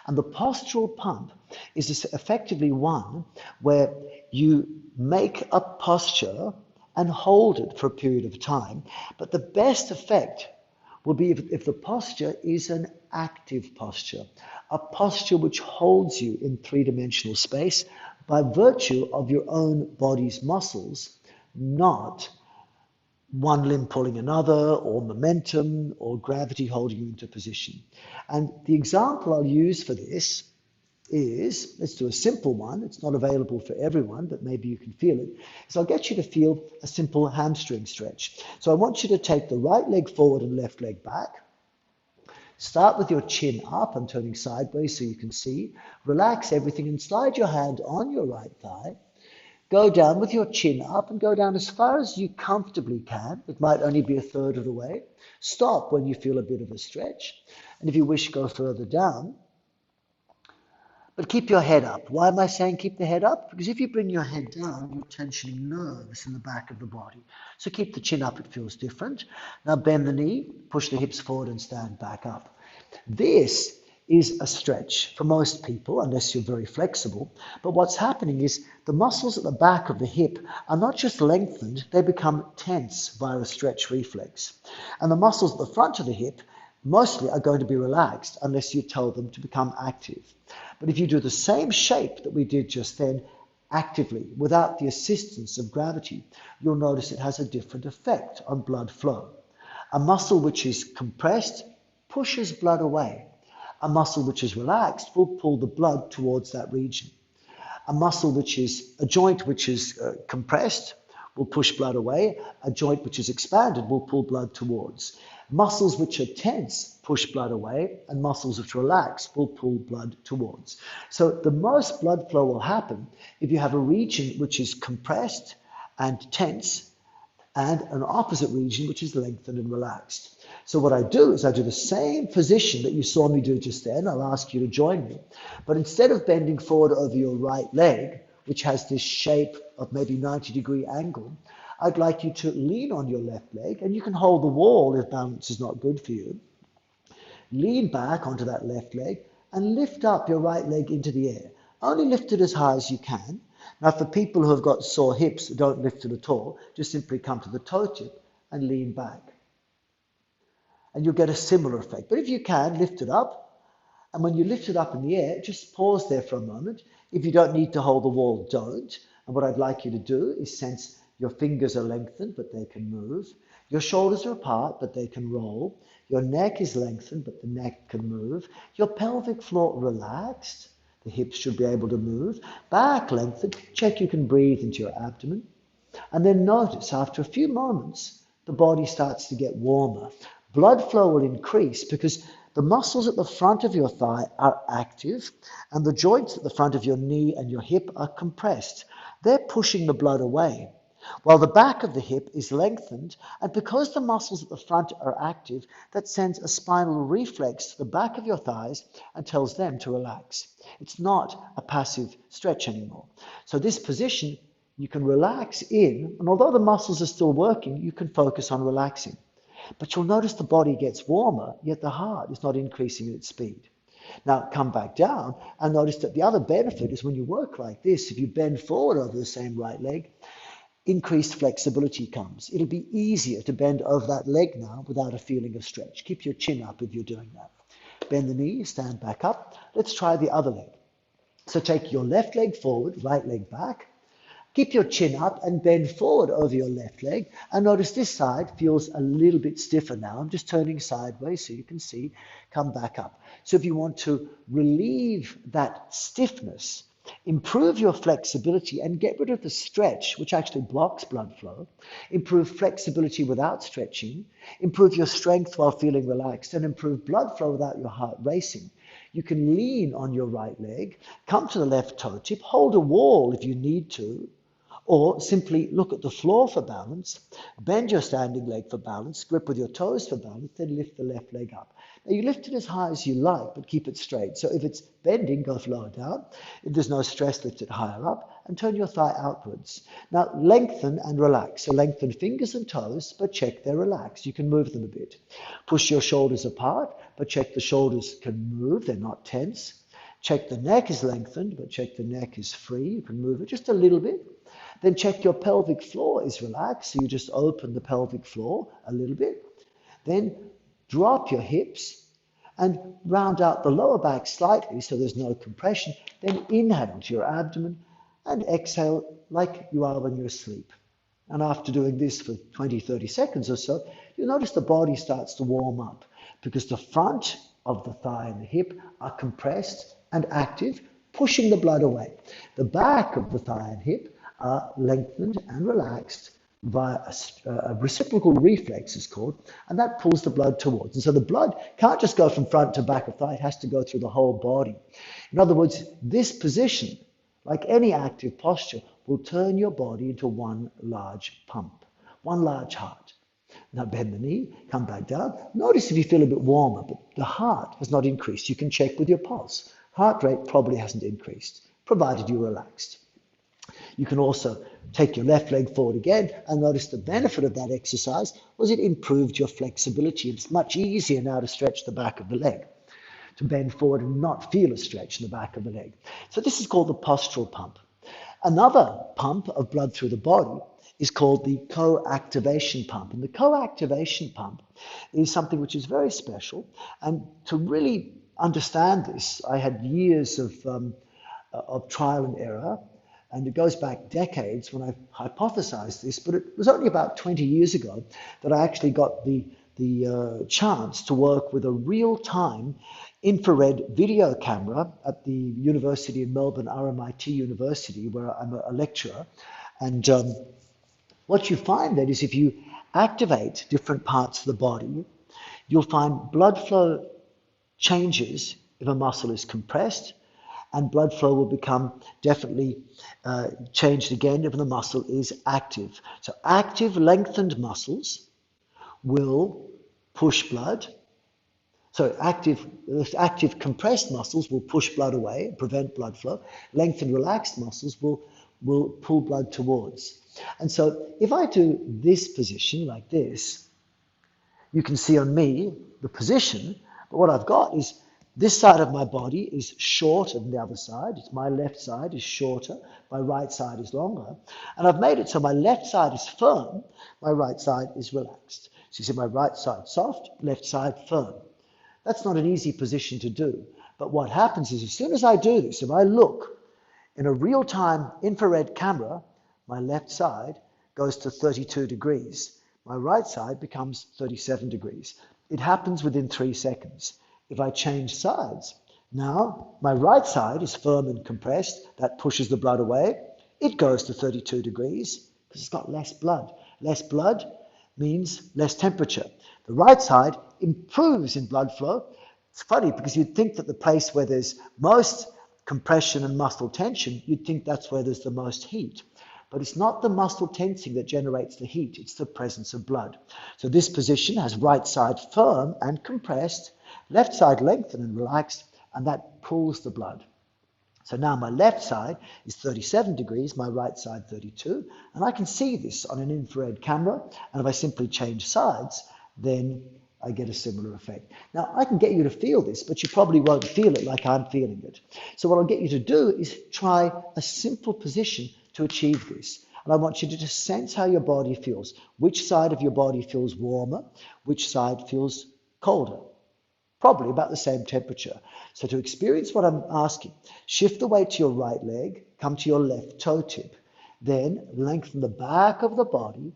And the postural pump is effectively one where you make a posture and hold it for a period of time. But the best effect will be if the posture is an active posture, a posture which holds you in three-dimensional space by virtue of your own body's muscles, not one limb pulling another, or momentum, or gravity holding you into position. And the example I'll use for this is, let's do a simple one. It's not available for everyone, but maybe you can feel it. So I'll get you to feel a simple hamstring stretch. So I want you to take the right leg forward and left leg back. Start with your chin up. I'm turning sideways so you can see. Relax everything and slide your hand on your right thigh. Go down with your chin up and go down as far as you comfortably can. It might only be a third of the way. Stop when you feel a bit of a stretch. And if you wish, go further down. But keep your head up. Why am I saying keep the head up? Because if you bring your head down, you're tensioning nerves in the back of the body. So keep the chin up, it feels different. Now bend the knee, push the hips forward and stand back up. This is a stretch for most people, unless you're very flexible. But what's happening is the muscles at the back of the hip are not just lengthened, they become tense via a stretch reflex. And the muscles at the front of the hip mostly are going to be relaxed unless you tell them to become active. But if you do the same shape that we did just then, actively, without the assistance of gravity, you'll notice it has a different effect on blood flow. A muscle which is compressed pushes blood away. A muscle which is relaxed will pull the blood towards that region. A joint which is compressed will push blood away. A joint which is expanded will pull blood towards. Muscles which are tense push blood away, and muscles which relax will pull blood towards. So the most blood flow will happen if you have a region which is compressed and tense, and an opposite region which is lengthened and relaxed. So what I do is I do the same position that you saw me do just then. I'll ask you to join me. But instead of bending forward over your right leg, which has this shape of maybe 90-degree angle, I'd like you to lean on your left leg, and you can hold the wall if balance is not good for you. Lean back onto that left leg and lift up your right leg into the air. Only lift it as high as you can. Now, for people who have got sore hips, don't lift it at all. Just simply come to the toe tip and lean back. And you'll get a similar effect. But if you can, lift it up. And when you lift it up in the air, just pause there for a moment. If you don't need to hold the wall, don't. And what I'd like you to do is sense your fingers are lengthened, but they can move. Your shoulders are apart, but they can roll. Your neck is lengthened, but the neck can move. Your pelvic floor relaxed. The hips should be able to move. Back lengthened. Check you can breathe into your abdomen. And then notice, after a few moments, the body starts to get warmer. Blood flow will increase because the muscles at the front of your thigh are active and the joints at the front of your knee and your hip are compressed. They're pushing the blood away, while the back of the hip is lengthened, and because the muscles at the front are active, that sends a spinal reflex to the back of your thighs and tells them to relax. It's not a passive stretch anymore. So this position, you can relax in, and although the muscles are still working, you can focus on relaxing. But you'll notice the body gets warmer, yet the heart is not increasing at its speed. Now come back down and notice that the other benefit is when you work like this, if you bend forward over the same right leg, increased flexibility comes. It'll be easier to bend over that leg now without a feeling of stretch. Keep your chin up if you're doing that. Bend the knee, stand back up. Let's try the other leg. So take your left leg forward, right leg back. Keep your chin up and bend forward over your left leg. And notice this side feels a little bit stiffer now. I'm just turning sideways so you can see. Come back up. So if you want to relieve that stiffness, improve your flexibility and get rid of the stretch, which actually blocks blood flow, improve flexibility without stretching, improve your strength while feeling relaxed, and improve blood flow without your heart racing. You can lean on your right leg, come to the left toe tip, hold a wall if you need to, Or simply look at the floor for balance, bend your standing leg for balance, grip with your toes for balance, then lift the left leg up. Now you lift it as high as you like, but keep it straight. So if it's bending, go lower down. If there's no stress, lift it higher up and turn your thigh outwards. Now lengthen and relax. So lengthen fingers and toes, but check they're relaxed. You can move them a bit. Push your shoulders apart, but check the shoulders can move, they're not tense. Check the neck is lengthened, but check the neck is free. You can move it just a little bit. Then check your pelvic floor is relaxed. So you just open the pelvic floor a little bit. Then drop your hips and round out the lower back slightly so there's no compression. Then inhale to your abdomen and exhale like you are when you're asleep. And after doing this for 20, 30 seconds or so, you'll notice the body starts to warm up because the front of the thigh and the hip are compressed and active, pushing the blood away. The back of the thigh and hip are lengthened and relaxed via a reciprocal reflex is called, and that pulls the blood towards. And so the blood can't just go from front to back of thigh, it has to go through the whole body. In other words, this position, like any active posture, will turn your body into one large pump, one large heart. Now bend the knee, come back down. Notice if you feel a bit warmer, but the heart has not increased. You can check with your pulse. Heart rate probably hasn't increased, provided you're relaxed. You can also take your left leg forward again and notice the benefit of that exercise was it improved your flexibility. It's much easier now to stretch the back of the leg, to bend forward and not feel a stretch in the back of the leg. So this is called the postural pump. Another pump of blood through the body is called the co-activation pump. And the co-activation pump is something which is very special. And to really understand this, I had years of trial and error. And it goes back decades when I hypothesized this, but it was only about 20 years ago that I actually got the chance to work with a real-time infrared video camera at the University of Melbourne, RMIT University, where I'm a lecturer. And what you find then is if you activate different parts of the body, you'll find blood flow changes if a muscle is compressed, and blood flow will become definitely changed again if the muscle is active. So active lengthened muscles will push blood. So active compressed muscles will push blood away and prevent blood flow. Lengthened relaxed muscles will pull blood towards. And so if I do this position like this, you can see on me the position, but what I've got is this side of my body is shorter than the other side. My left side is shorter, my right side is longer. And I've made it so my left side is firm, my right side is relaxed. So you see my right side soft, left side firm. That's not an easy position to do. But what happens is as soon as I do this, if I look in a real-time infrared camera, my left side goes to 32 degrees. My right side becomes 37 degrees. It happens within 3 seconds. If I change sides, now my right side is firm and compressed. That pushes the blood away. It goes to 32 degrees because it's got less blood. Less blood means less temperature. The right side improves in blood flow. It's funny because you'd think that the place where there's most compression and muscle tension, you'd think that's where there's the most heat. But it's not the muscle tensing that generates the heat, it's the presence of blood. So this position has right side firm and compressed, left side lengthened and relaxed, and that pulls the blood. So now my left side is 37 degrees, my right side 32, and I can see this on an infrared camera, and if I simply change sides, then I get a similar effect. Now, I can get you to feel this, but you probably won't feel it like I'm feeling it. So what I'll get you to do is try a simple position to achieve this. And I want you to just sense how your body feels. Which side of your body feels warmer? Which side feels colder? Probably about the same temperature. So to experience what I'm asking, shift the weight to your right leg, come to your left toe tip, then lengthen the back of the body,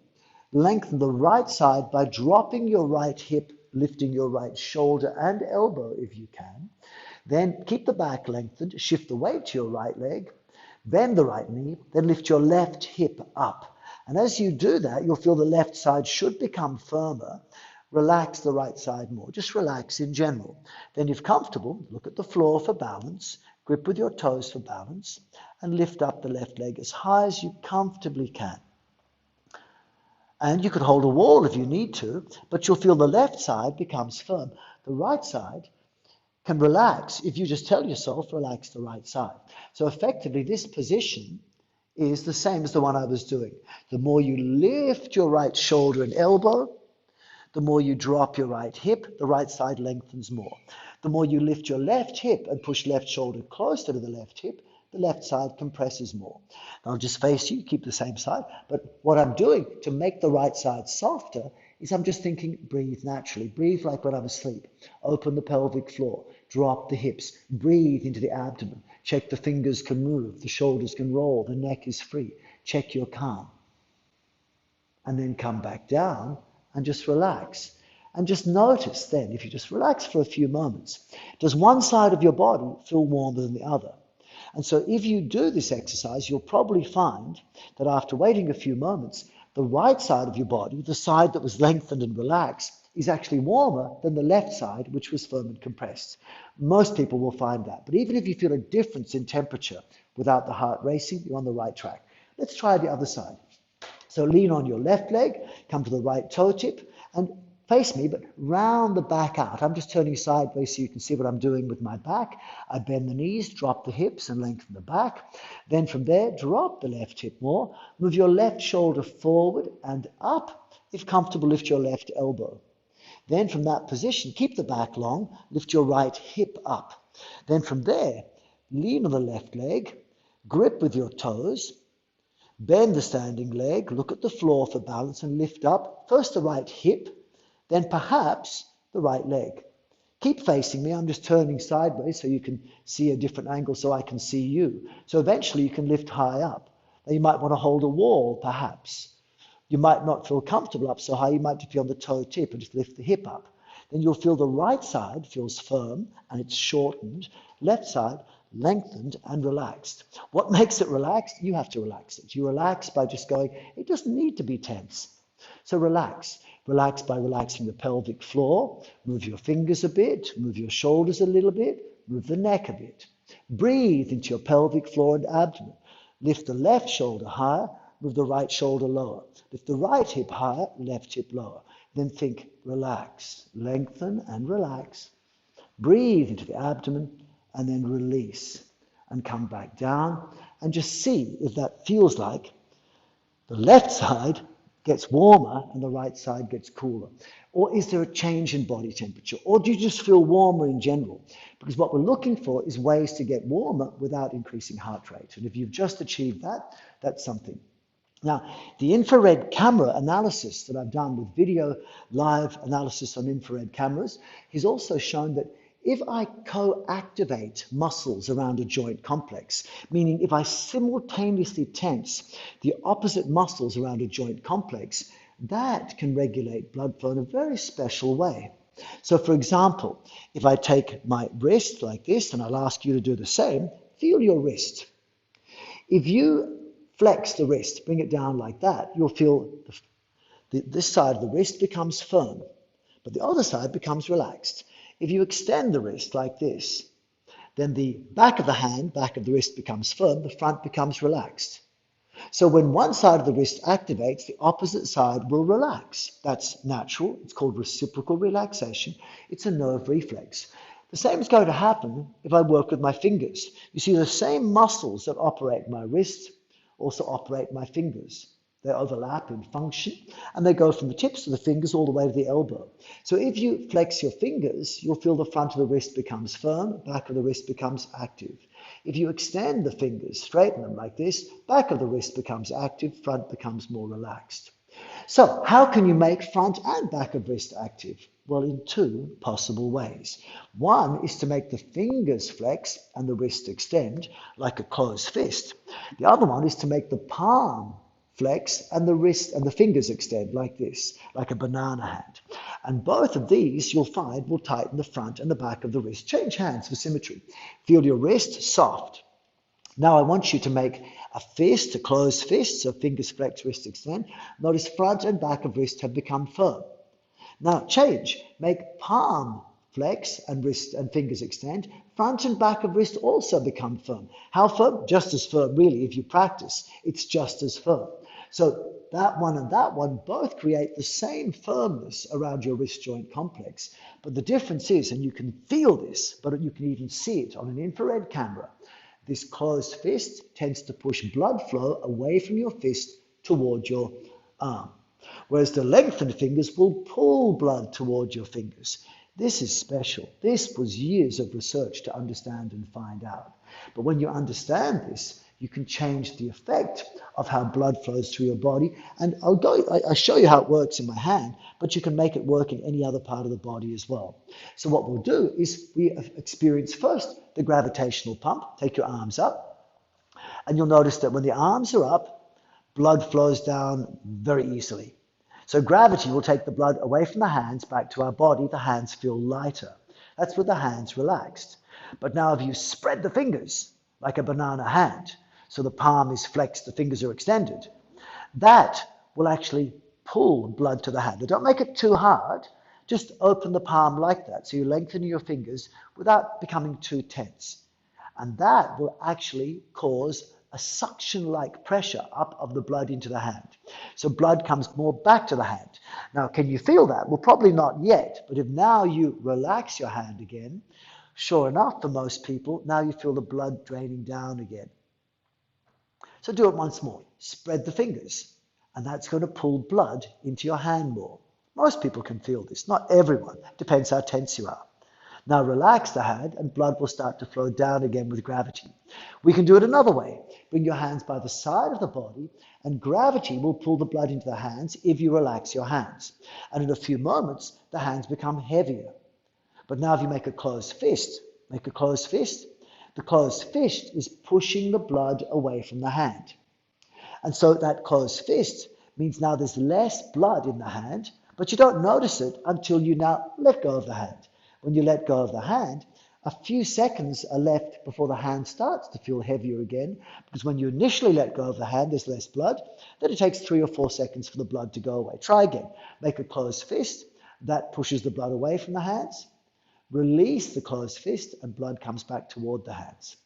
lengthen the right side by dropping your right hip, lifting your right shoulder and elbow if you can. Then keep the back lengthened, shift the weight to your right leg, bend the right knee, then lift your left hip up. And as you do that, you'll feel the left side should become firmer. Relax the right side more. Just relax in general. Then if comfortable, look at the floor for balance. Grip with your toes for balance and lift up the left leg as high as you comfortably can. And you could hold a wall if you need to, but you'll feel the left side becomes firm. The right side can relax if you just tell yourself, relax the right side. So effectively, this position is the same as the one I was doing. The more you lift your right shoulder and elbow, the more you drop your right hip, the right side lengthens more. The more you lift your left hip and push left shoulder closer to the left hip, the left side compresses more. Now I'll just face you, keep the same side, but what I'm doing to make the right side softer is I'm just thinking, breathe naturally. Breathe like when I'm asleep. Open the pelvic floor, drop the hips, breathe into the abdomen. Check the fingers can move, the shoulders can roll, the neck is free. Check you're calm. And then come back down and just relax. And just notice then, if you just relax for a few moments, does one side of your body feel warmer than the other? And so if you do this exercise, you'll probably find that after waiting a few moments, the right side of your body, the side that was lengthened and relaxed, is actually warmer than the left side, which was firm and compressed. Most people will find that. But even if you feel a difference in temperature without the heart racing, you're on the right track. Let's try the other side. So lean on your left leg, come to the right toe tip, and face me, but round the back out. I'm just turning sideways so you can see what I'm doing with my back. I bend the knees, drop the hips and lengthen the back. Then from there, drop the left hip more. Move your left shoulder forward and up. If comfortable, lift your left elbow. Then from that position, keep the back long, lift your right hip up. Then from there, lean on the left leg, grip with your toes, bend the standing leg, look at the floor for balance and lift up. First the right hip, then perhaps the right leg. Keep facing me. I'm just turning sideways so you can see a different angle so I can see you. So eventually you can lift high up. Now you might want to hold a wall, perhaps. You might not feel comfortable up so high. You might just be on the toe tip and just lift the hip up. Then you'll feel the right side feels firm and it's shortened. Left side lengthened and relaxed. What makes it relaxed? You have to relax it. You relax by just going, it doesn't need to be tense. So relax. Relax by relaxing the pelvic floor. Move your fingers a bit. Move your shoulders a little bit. Move the neck a bit. Breathe into your pelvic floor and abdomen. Lift the left shoulder higher. Move the right shoulder lower. Lift the right hip higher, left hip lower. Then think, relax. Lengthen and relax. Breathe into the abdomen and then release. And come back down and just see if that feels like the left side gets warmer and the right side gets cooler. Or is there a change in body temperature? Or do you just feel warmer in general? Because what we're looking for is ways to get warmer without increasing heart rate. And if you've just achieved that, that's something. Now, the infrared camera analysis that I've done with video live analysis on infrared cameras has also shown that if I co-activate muscles around a joint complex, meaning if I simultaneously tense the opposite muscles around a joint complex, that can regulate blood flow in a very special way. So for example, if I take my wrist like this, and I'll ask you to do the same, feel your wrist. If you flex the wrist, bring it down like that, you'll feel this side of the wrist becomes firm, but the other side becomes relaxed. If you extend the wrist like this, then the back of the hand, back of the wrist becomes firm, the front becomes relaxed. So when one side of the wrist activates, the opposite side will relax. That's natural. It's called reciprocal relaxation. It's a nerve reflex. The same is going to happen if I work with my fingers. You see, the same muscles that operate my wrist also operate my fingers. They overlap in function, and they go from the tips of the fingers all the way to the elbow. So if you flex your fingers, you'll feel the front of the wrist becomes firm, back of the wrist becomes active. If you extend the fingers, straighten them like this, back of the wrist becomes active, front becomes more relaxed. So how can you make front and back of wrist active? Well, in two possible ways. One is to make the fingers flex and the wrist extend, like a closed fist. The other one is to make the palm flex and the wrist and the fingers extend like this, like a banana hand. And both of these you'll find will tighten the front and the back of the wrist. Change hands for symmetry. Feel your wrist soft. Now I want you to make a fist, a closed fist, so fingers flex, wrist extend. Notice front and back of wrist have become firm. Now change, make palm flex and wrist and fingers extend. Front and back of wrist also become firm. How firm? Just as firm, really. If you practice, it's just as firm. So that one and that one both create the same firmness around your wrist joint complex. But the difference is, and you can feel this, but you can even see it on an infrared camera, this closed fist tends to push blood flow away from your fist toward your arm, whereas the lengthened fingers will pull blood toward your fingers. This is special. This was years of research to understand and find out. But when you understand this, you can change the effect of how blood flows through your body. And I'll show you how it works in my hand, but you can make it work in any other part of the body as well. So what we'll do is we experience first the gravitational pump. Take your arms up, and you'll notice that when the arms are up, blood flows down very easily. So gravity will take the blood away from the hands back to our body. The hands feel lighter. That's with the hands relaxed. But now if you spread the fingers like a banana hand, so the palm is flexed, the fingers are extended, that will actually pull blood to the hand. But don't make it too hard. Just open the palm like that. So you lengthen your fingers without becoming too tense. And that will actually cause a suction-like pressure up of the blood into the hand. So blood comes more back to the hand. Now, can you feel that? Well, probably not yet. But if now you relax your hand again, sure enough, for most people, now you feel the blood draining down again. So do it once more. Spread the fingers, and that's going to pull blood into your hand more. Most people can feel this, not everyone. Depends how tense you are. Now relax the hand, and blood will start to flow down again with gravity. We can do it another way. Bring your hands by the side of the body, and gravity will pull the blood into the hands if you relax your hands. And in a few moments, the hands become heavier. But now if you make a closed fist, the closed fist is pushing the blood away from the hand. And so that closed fist means now there's less blood in the hand, but you don't notice it until you now let go of the hand. When you let go of the hand, a few seconds are left before the hand starts to feel heavier again, because when you initially let go of the hand, there's less blood. Then it takes 3 or 4 seconds for the blood to go away. Try again. Make a closed fist. That pushes the blood away from the hands. Release the closed fist, and blood comes back toward the hands.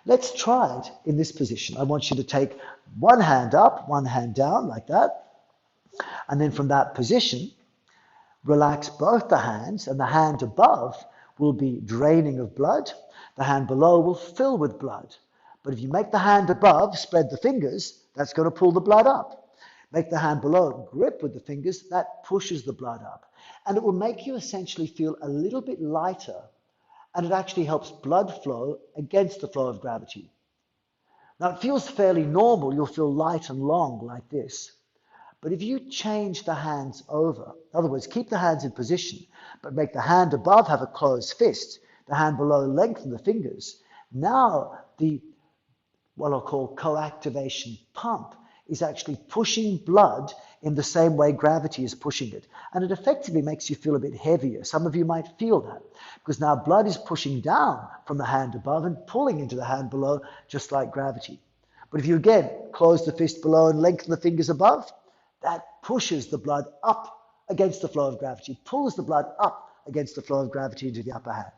Let's try it in this position. I want you to take one hand up, one hand down, like that. And then from that position, relax both the hands, and the hand above will be draining of blood. The hand below will fill with blood. But if you make the hand above, spread the fingers, that's going to pull the blood up. Make the hand below, grip with the fingers, that pushes the blood up. And it will make you essentially feel a little bit lighter, and it actually helps blood flow against the flow of gravity. Now it feels fairly normal. You'll feel light and long like this. But if you change the hands over, in other words, keep the hands in position, but make the hand above have a closed fist, the hand below lengthen the fingers, now the, what I'll call coactivation pump, is actually pushing blood in the same way gravity is pushing it. And it effectively makes you feel a bit heavier. Some of you might feel that, because now blood is pushing down from the hand above and pulling into the hand below, just like gravity. But if you again close the fist below and lengthen the fingers above, that pushes the blood up against the flow of gravity, pulls the blood up against the flow of gravity into the upper hand,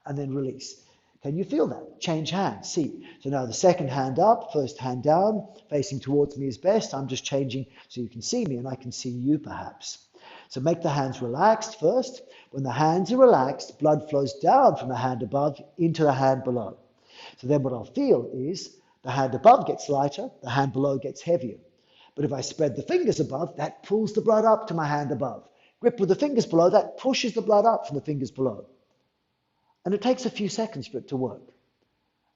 and then release. Can you feel that? Change hands. See. So now the second hand up, first hand down, facing towards me is best. I'm just changing so you can see me and I can see you perhaps. So make the hands relaxed first. When the hands are relaxed, blood flows down from the hand above into the hand below. So then what I'll feel is the hand above gets lighter, the hand below gets heavier. But if I spread the fingers above, that pulls the blood up to my hand above. Grip with the fingers below, that pushes the blood up from the fingers below. And it takes a few seconds for it to work.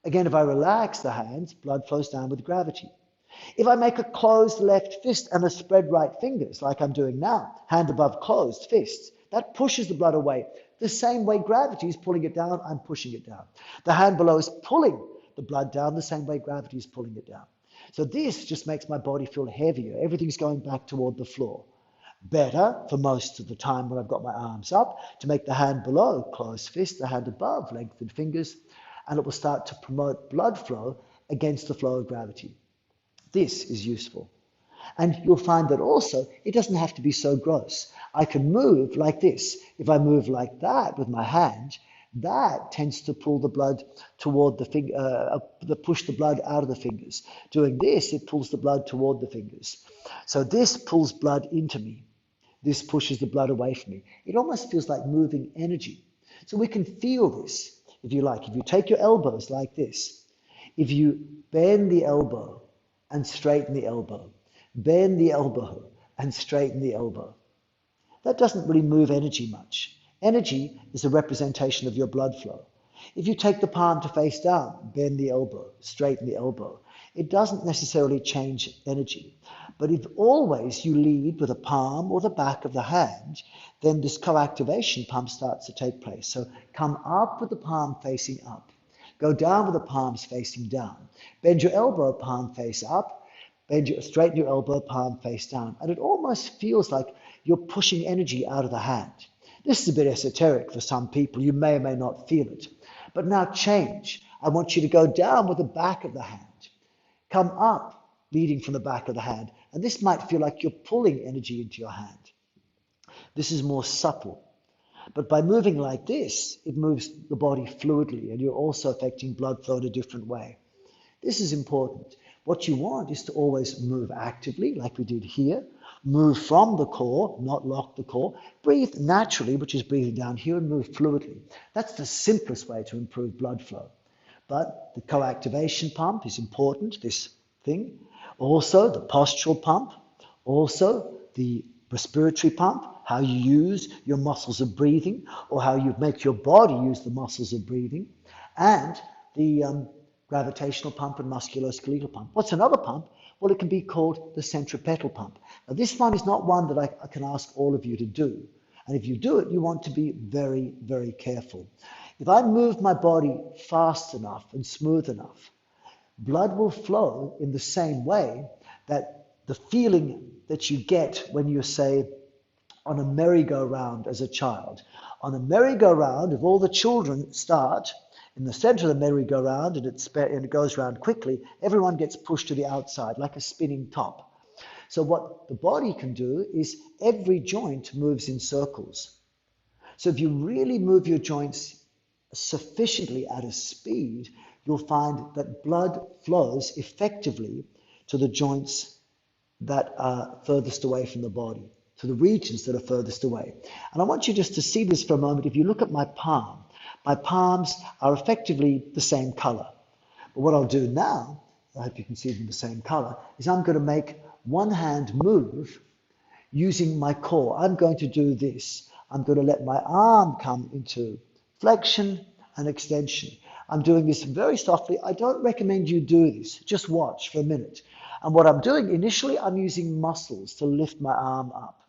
Again, if I relax the hands, blood flows down with gravity. If I make a closed left fist and a spread right fingers, like I'm doing now, hand above closed fists, that pushes the blood away. The same way gravity is pulling it down, I'm pushing it down. The hand below is pulling the blood down the same way gravity is pulling it down. So this just makes my body feel heavier. Everything's going back toward the floor. Better, for most of the time when I've got my arms up, to make the hand below closed fist, the hand above lengthened fingers, and it will start to promote blood flow against the flow of gravity. This is useful. And you'll find that also it doesn't have to be so gross. I can move like this. If I move like that with my hand, that tends to pull the blood toward the finger, push the blood out of the fingers. Doing this, it pulls the blood toward the fingers. So this pulls blood into me. This pushes the blood away from me. It almost feels like moving energy. So we can feel this, if you like. If you take your elbows like this, if you bend the elbow and straighten the elbow, bend the elbow and straighten the elbow, that doesn't really move energy much. Energy is a representation of your blood flow. If you take the palm to face down, bend the elbow, straighten the elbow, it doesn't necessarily change energy. But if always you lead with the palm or the back of the hand, then this coactivation pump starts to take place. So come up with the palm facing up. Go down with the palms facing down. Bend your elbow, palm face up. Straighten your elbow, palm face down. And it almost feels like you're pushing energy out of the hand. This is a bit esoteric for some people. You may or may not feel it. But now change. I want you to go down with the back of the hand. Come up, leading from the back of the hand. And this might feel like you're pulling energy into your hand. This is more supple. But by moving like this, it moves the body fluidly, and you're also affecting blood flow in a different way. This is important. What you want is to always move actively, like we did here. Move from the core, not lock the core. Breathe naturally, which is breathing down here, and move fluidly. That's the simplest way to improve blood flow. But the coactivation pump is important, this thing. Also the postural pump. Also the respiratory pump, how you use your muscles of breathing, or how you make your body use the muscles of breathing. And the gravitational pump and musculoskeletal pump. What's another pump? Well, it can be called the centripetal pump. Now, this one is not one that I can ask all of you to do. And if you do it, you want to be very, very careful. If I move my body fast enough and smooth enough, blood will flow in the same way that the feeling that you get when you're, say, on a merry-go-round as a child. On a merry-go-round, if all the children start in the center of the merry-go-round and it goes round quickly, everyone gets pushed to the outside like a spinning top. So what the body can do is every joint moves in circles. So if you really move your joints sufficiently at a speed, you'll find that blood flows effectively to the joints that are furthest away from the body, to the regions that are furthest away. And I want you just to see this for a moment. If you look at my palm, my palms are effectively the same color. But what I'll do now, I hope you can see them the same color, is I'm going to make one hand move using my core. I'm going to do this. I'm going to let my arm come into flexion and extension. I'm doing this very softly. I don't recommend you do this. Just watch for a minute. And what I'm doing initially, I'm using muscles to lift my arm up.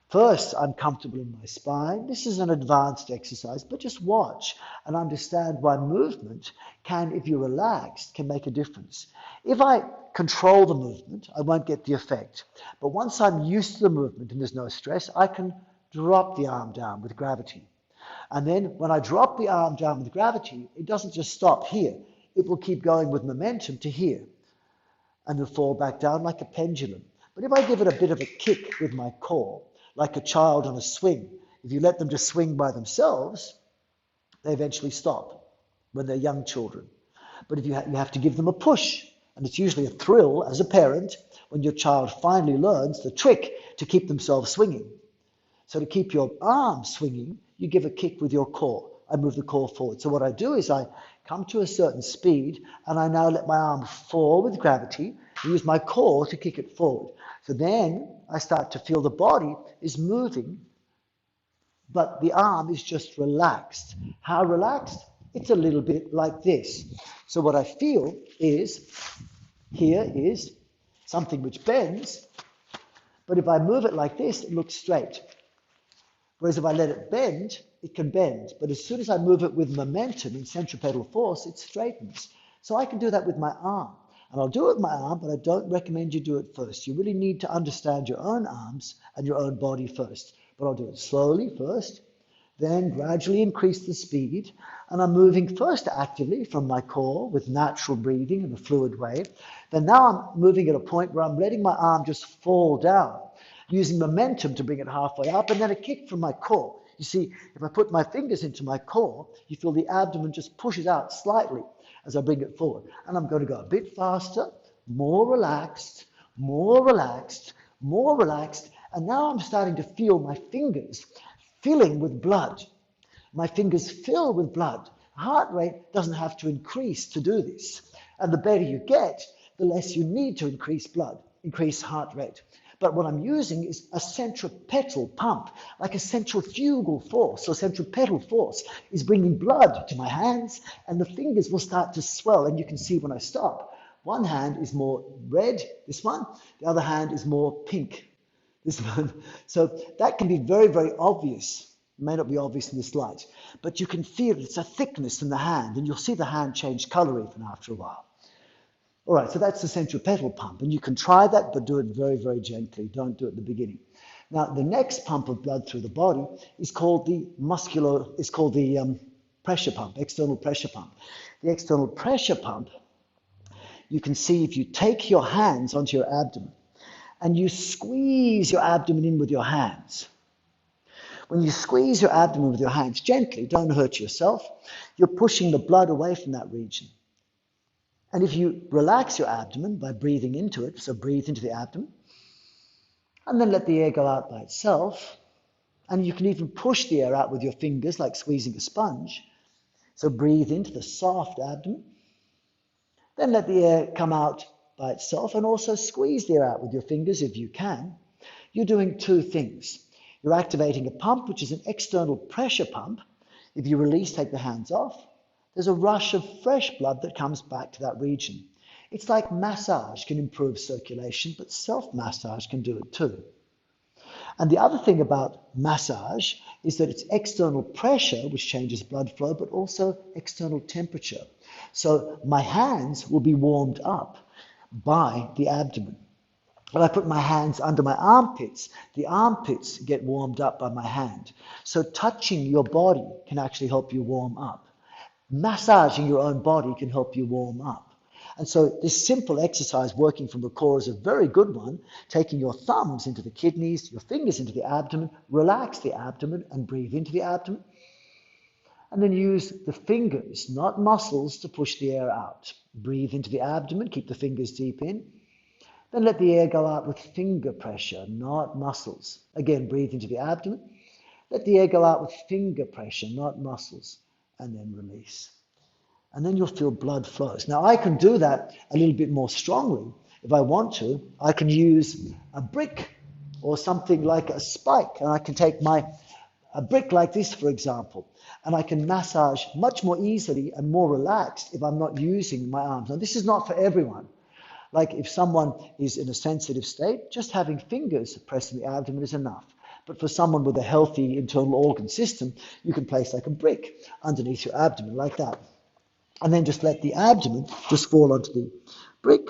First, I'm comfortable in my spine. This is an advanced exercise, but just watch and understand why movement can, if you're relaxed, can make a difference. If I control the movement, I won't get the effect. But once I'm used to the movement and there's no stress, I can drop the arm down with gravity. And then when I drop the arm down with gravity, it doesn't just stop here. It will keep going with momentum to here. And it'll fall back down like a pendulum. But if I give it a bit of a kick with my core, like a child on a swing, if you let them just swing by themselves, they eventually stop when they're young children. But if you have to give them a push, and it's usually a thrill as a parent when your child finally learns the trick to keep themselves swinging. So to keep your arm swinging, you give a kick with your core. I move the core forward. So what I do is I come to a certain speed, and I now let my arm fall with gravity and use my core to kick it forward. So then I start to feel the body is moving, but the arm is just relaxed. How relaxed? It's a little bit like this. So what I feel is, here is something which bends, but if I move it like this, it looks straight. Whereas if I let it bend, it can bend. But as soon as I move it with momentum in centripetal force, it straightens. So I can do that with my arm. And I'll do it with my arm, but I don't recommend you do it first. You really need to understand your own arms and your own body first. But I'll do it slowly first, then gradually increase the speed, and I'm moving first actively from my core with natural breathing in a fluid way. Then now I'm moving at a point where I'm letting my arm just fall down, using momentum to bring it halfway up, and then a kick from my core. You see, if I put my fingers into my core, you feel the abdomen just pushes out slightly as I bring it forward. And I'm going to go a bit faster, more relaxed, more relaxed, more relaxed. And now I'm starting to feel my fingers filling with blood. My fingers fill with blood. Heart rate doesn't have to increase to do this. And the better you get, the less you need to increase blood, increase heart rate. But what I'm using is a centripetal pump, like a centrifugal force or centripetal force is bringing blood to my hands, and the fingers will start to swell. And you can see when I stop, one hand is more red, this one, the other hand is more pink, this one. So that can be very, very obvious. It may not be obvious in this light, but you can feel it's a thickness in the hand, and you'll see the hand change color even after a while. All right, so that's the centripetal pump, and you can try that, but do it very, very gently. Don't do it at the beginning. Now, the next pump of blood through the body is called the pressure pump, external pressure pump. The external pressure pump, you can see if you take your hands onto your abdomen and you squeeze your abdomen in with your hands. When you squeeze your abdomen with your hands gently, don't hurt yourself, you're pushing the blood away from that region. And if you relax your abdomen by breathing into it, so breathe into the abdomen, and then let the air go out by itself, and you can even push the air out with your fingers like squeezing a sponge. So breathe into the soft abdomen, then let the air come out by itself, and also squeeze the air out with your fingers if you can. You're doing two things. You're activating a pump, which is an external pressure pump. If you release, take the hands off, there's a rush of fresh blood that comes back to that region. It's like massage can improve circulation, but self-massage can do it too. And the other thing about massage is that it's external pressure, which changes blood flow, but also external temperature. So my hands will be warmed up by the abdomen. When I put my hands under my armpits, the armpits get warmed up by my hand. So touching your body can actually help you warm up. Massaging your own body can help you warm up. And so this simple exercise working from the core is a very good one. Taking your thumbs into the kidneys, your fingers into the abdomen, relax the abdomen and breathe into the abdomen. And then use the fingers, not muscles, to push the air out. Breathe into the abdomen, keep the fingers deep in. Then let the air go out with finger pressure, not muscles. Again, breathe into the abdomen. Let the air go out with finger pressure, not muscles. And then release. And then you'll feel blood flows. Now, I can do that a little bit more strongly. If I want to, I can use a brick or something like a spike. And I can take a brick like this, for example, and I can massage much more easily and more relaxed if I'm not using my arms. Now, this is not for everyone. Like if someone is in a sensitive state, just having fingers pressing the abdomen is enough. But for someone with a healthy internal organ system, you can place like a brick underneath your abdomen like that. And then just let the abdomen just fall onto the brick.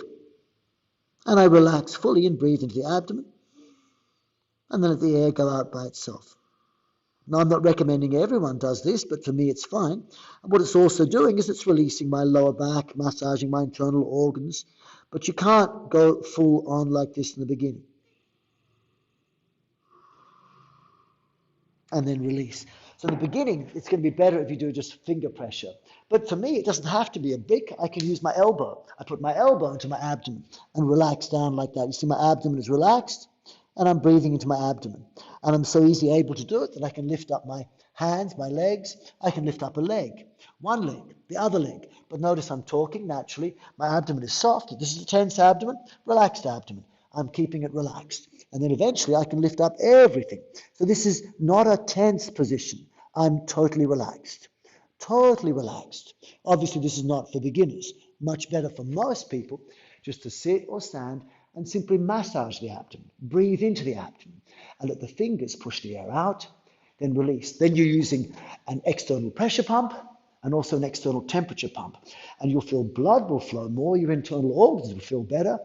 And I relax fully and breathe into the abdomen. And then let the air go out by itself. Now, I'm not recommending everyone does this, but for me it's fine. And what it's also doing is it's releasing my lower back, massaging my internal organs. But you can't go full on like this in the beginning. And then release. So in the beginning, it's going to be better if you do just finger pressure. But for me, it doesn't have to be a brick. I can use my elbow. I put my elbow into my abdomen and relax down like that. You see my abdomen is relaxed, and I'm breathing into my abdomen. And I'm so easily able to do it that I can lift up my hands, my legs. I can lift up a leg, one leg, the other leg. But notice I'm talking naturally. My abdomen is soft. This is a tense abdomen, relaxed abdomen. I'm keeping it relaxed. And then eventually I can lift up everything. So this is not a tense position. I'm totally relaxed. Totally relaxed. Obviously this is not for beginners. Much better for most people just to sit or stand and simply massage the abdomen. Breathe into the abdomen and let the fingers push the air out, then release. Then you're using an external pressure pump and also an external temperature pump. And you'll feel blood will flow more, your internal organs will feel better,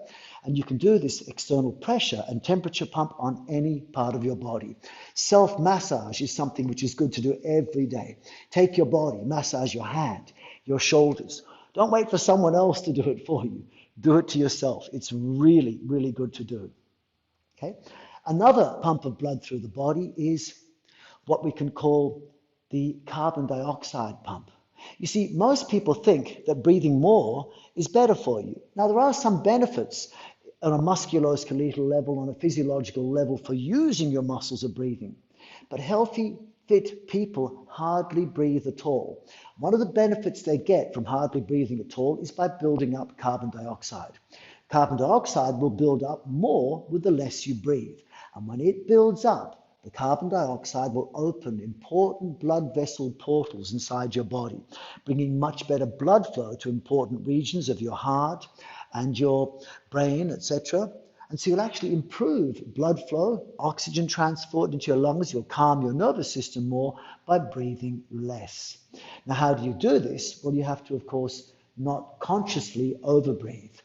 And you can do this external pressure and temperature pump on any part of your body. Self-massage is something which is good to do every day. Take your body, massage your hand, your shoulders. Don't wait for someone else to do it for you. Do it to yourself. It's really, really good to do. Okay? Another pump of blood through the body is what we can call the carbon dioxide pump. You see, most people think that breathing more is better for you. Now, there are some benefits on a musculoskeletal level, on a physiological level for using your muscles of breathing. But healthy, fit people hardly breathe at all. One of the benefits they get from hardly breathing at all is by building up carbon dioxide. Carbon dioxide will build up more with the less you breathe. And when it builds up, the carbon dioxide will open important blood vessel portals inside your body, bringing much better blood flow to important regions of your heart and your brain, etc. And so you'll actually improve blood flow, oxygen transport into your lungs. You'll calm your nervous system more by breathing less. Now, how do you do this? Well, you have to, of course, not consciously overbreathe.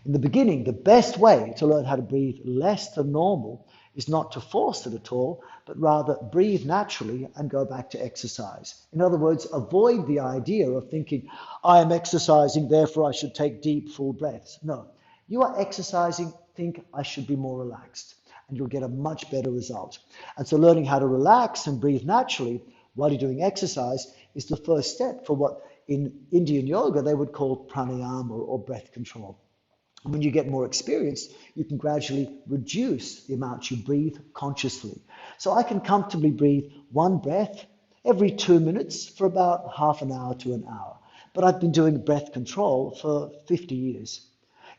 In the beginning, the best way to learn how to breathe less than normal is not to force it at all, but rather breathe naturally and go back to exercise. In other words, avoid the idea of thinking, I am exercising, therefore I should take deep, full breaths. No, you are exercising, think I should be more relaxed, and you'll get a much better result. And so learning how to relax and breathe naturally while you're doing exercise is the first step for what in Indian yoga they would call pranayama or breath control. When you get more experience, you can gradually reduce the amount you breathe consciously. So I can comfortably breathe one breath every 2 minutes for about half an hour to an hour. But I've been doing breath control for 50 years.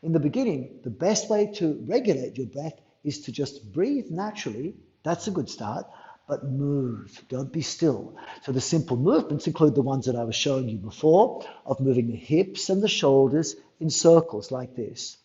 In the beginning, the best way to regulate your breath is to just breathe naturally. That's a good start. But move, don't be still. So the simple movements include the ones that I was showing you before, of moving the hips and the shoulders in circles like this.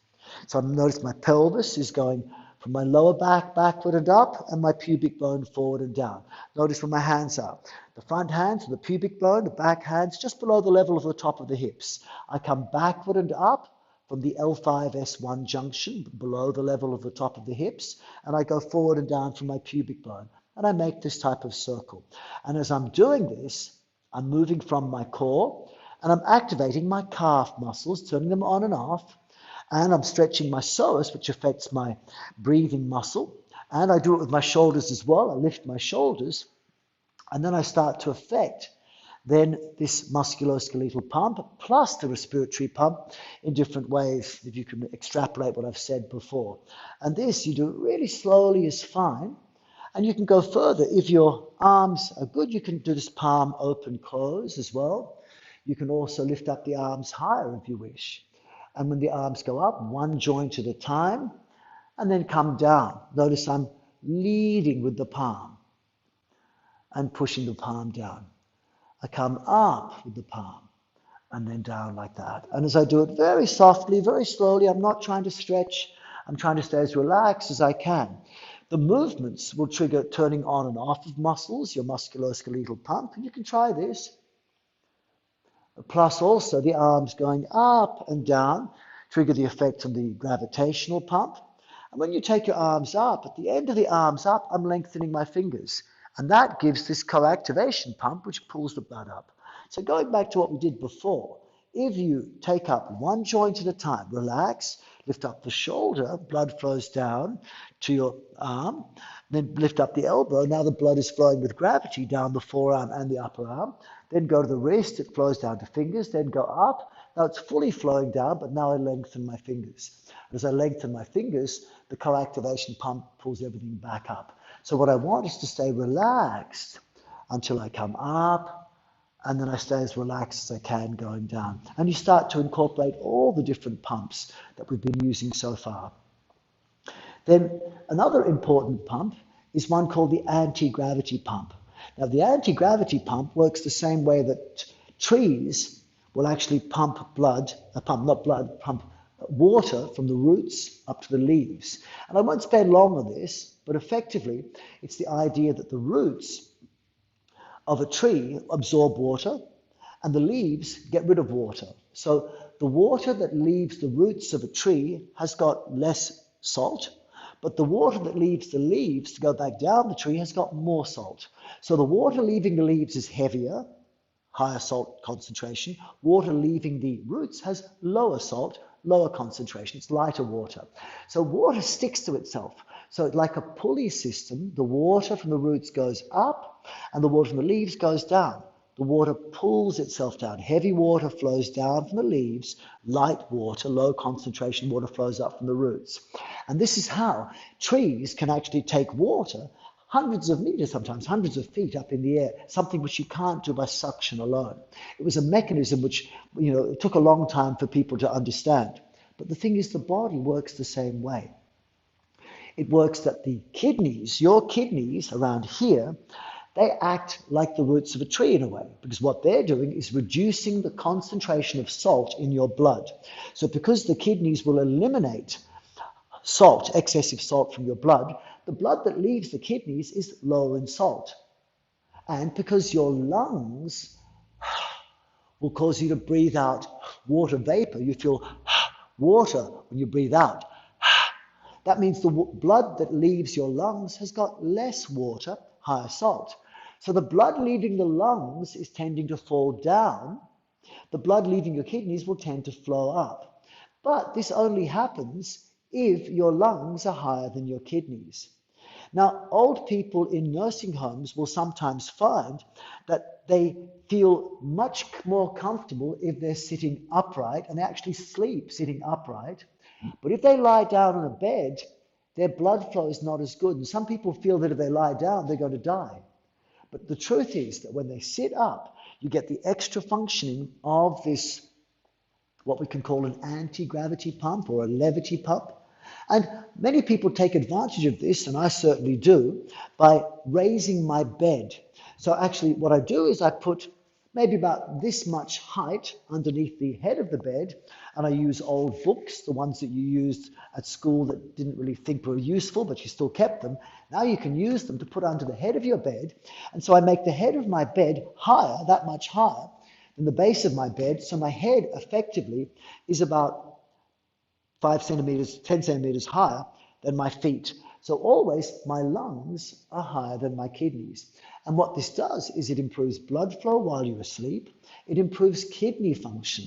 So notice my pelvis is going from my lower back backward and up, and my pubic bone forward and down. Notice where my hands are. The front hands, the pubic bone, the back hands, just below the level of the top of the hips. I come backward and up from the L5-S1 junction, below the level of the top of the hips, and I go forward and down from my pubic bone. And I make this type of circle. And as I'm doing this, I'm moving from my core and I'm activating my calf muscles, turning them on and off. And I'm stretching my psoas, which affects my breathing muscle. And I do it with my shoulders as well. I lift my shoulders. And then I start to affect then this musculoskeletal pump plus the respiratory pump in different ways, if you can extrapolate what I've said before. And this you do really slowly is fine. And you can go further. If your arms are good, you can do this palm open close as well. You can also lift up the arms higher if you wish. And when the arms go up, one joint at a time, and then come down. Notice I'm leading with the palm and pushing the palm down. I come up with the palm and then down like that. And as I do it very softly, very slowly, I'm not trying to stretch. I'm trying to stay as relaxed as I can. The movements will trigger turning on and off of muscles, your musculoskeletal pump, and you can try this. Plus also the arms going up and down trigger the effect on the gravitational pump. And when you take your arms up, at the end of the arms up, I'm lengthening my fingers. And that gives this co-activation pump, which pulls the blood up. So going back to what we did before, if you take up one joint at a time, relax, lift up the shoulder, blood flows down to your arm, then lift up the elbow. Now the blood is flowing with gravity down the forearm and the upper arm. Then go to the wrist, it flows down to fingers, then go up. Now it's fully flowing down, but now I lengthen my fingers. As I lengthen my fingers, the co-activation pump pulls everything back up. So what I want is to stay relaxed until I come up, and then I stay as relaxed as I can going down. And you start to incorporate all the different pumps that we've been using so far. Then another important pump is one called the anti-gravity pump. Now the anti-gravity pump works the same way that trees will actually pump water from the roots up to the leaves. And I won't spend long on this, but effectively it's the idea that the roots of a tree absorb water and the leaves get rid of water. So the water that leaves the roots of a tree has got less salt, but the water that leaves the leaves to go back down the tree has got more salt. So the water leaving the leaves is heavier, higher salt concentration. Water leaving the roots has lower salt, lower concentration. It's lighter water. So water sticks to itself. So like a pulley system, the water from the roots goes up and the water from the leaves goes down. The water pulls itself down. Heavy water flows down from the leaves. Light water, low concentration water flows up from the roots. And this is how trees can actually take water hundreds of meters, sometimes hundreds of feet up in the air, something which you can't do by suction alone. It was a mechanism which, it took a long time for people to understand. But the thing is, the body works the same way. It works that the kidneys, your kidneys around here, they act like the roots of a tree in a way, because what they're doing is reducing the concentration of salt in your blood. So because the kidneys will eliminate salt, excessive salt from your blood, the blood that leaves the kidneys is lower in salt. And because your lungs will cause you to breathe out water vapor, you feel water when you breathe out. That means the blood that leaves your lungs has got less water, higher salt. So the blood leaving the lungs is tending to fall down. The blood leaving your kidneys will tend to flow up. But this only happens if your lungs are higher than your kidneys. Now, old people in nursing homes will sometimes find that they feel much more comfortable if they're sitting upright, and they actually sleep sitting upright. But if they lie down on a bed, their blood flow is not as good. And some people feel that if they lie down, they're going to die. But the truth is that when they sit up, you get the extra functioning of this, what we can call an anti-gravity pump or a levity pump. And many people take advantage of this, and I certainly do, by raising my bed. So actually what I do is I put maybe about this much height underneath the head of the bed, and I use old books, the ones that you used at school that didn't really think were useful, but you still kept them. Now you can use them to put under the head of your bed. And so I make the head of my bed higher, that much higher than the base of my bed. So my head effectively is about 5 centimeters, 10 centimeters higher than my feet. So always my lungs are higher than my kidneys. And what this does is it improves blood flow while you're asleep. It improves kidney function.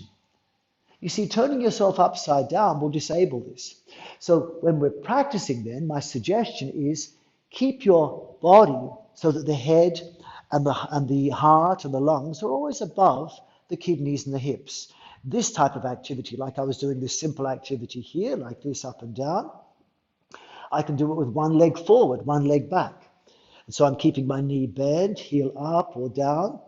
You see, turning yourself upside down will disable this. So when we're practicing then, my suggestion is keep your body so that the head and the heart and the lungs are always above the kidneys and the hips. This type of activity, like I was doing this simple activity here, like this up and down, I can do it with one leg forward, one leg back. And so I'm keeping my knee bent, heel up or down.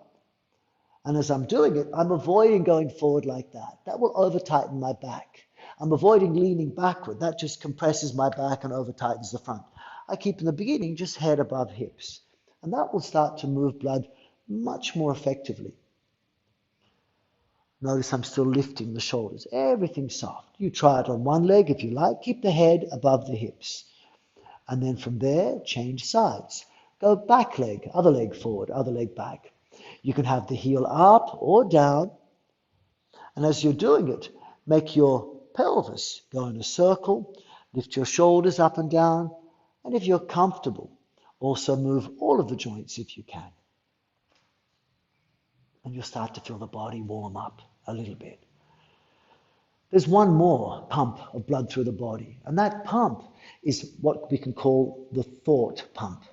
And as I'm doing it, I'm avoiding going forward like that. That will over-tighten my back. I'm avoiding leaning backward. That just compresses my back and over-tightens the front. I keep in the beginning just head above hips. And that will start to move blood much more effectively. Notice I'm still lifting the shoulders. Everything's soft. You try it on one leg if you like. Keep the head above the hips. And then from there, change sides. Go back leg, other leg forward, other leg back. You can have the heel up or down. And as you're doing it, make your pelvis go in a circle. Lift your shoulders up and down. And if you're comfortable, also move all of the joints if you can. And you'll start to feel the body warm up a little bit. There's one more pump of blood through the body, and that pump is what we can call the thought pump.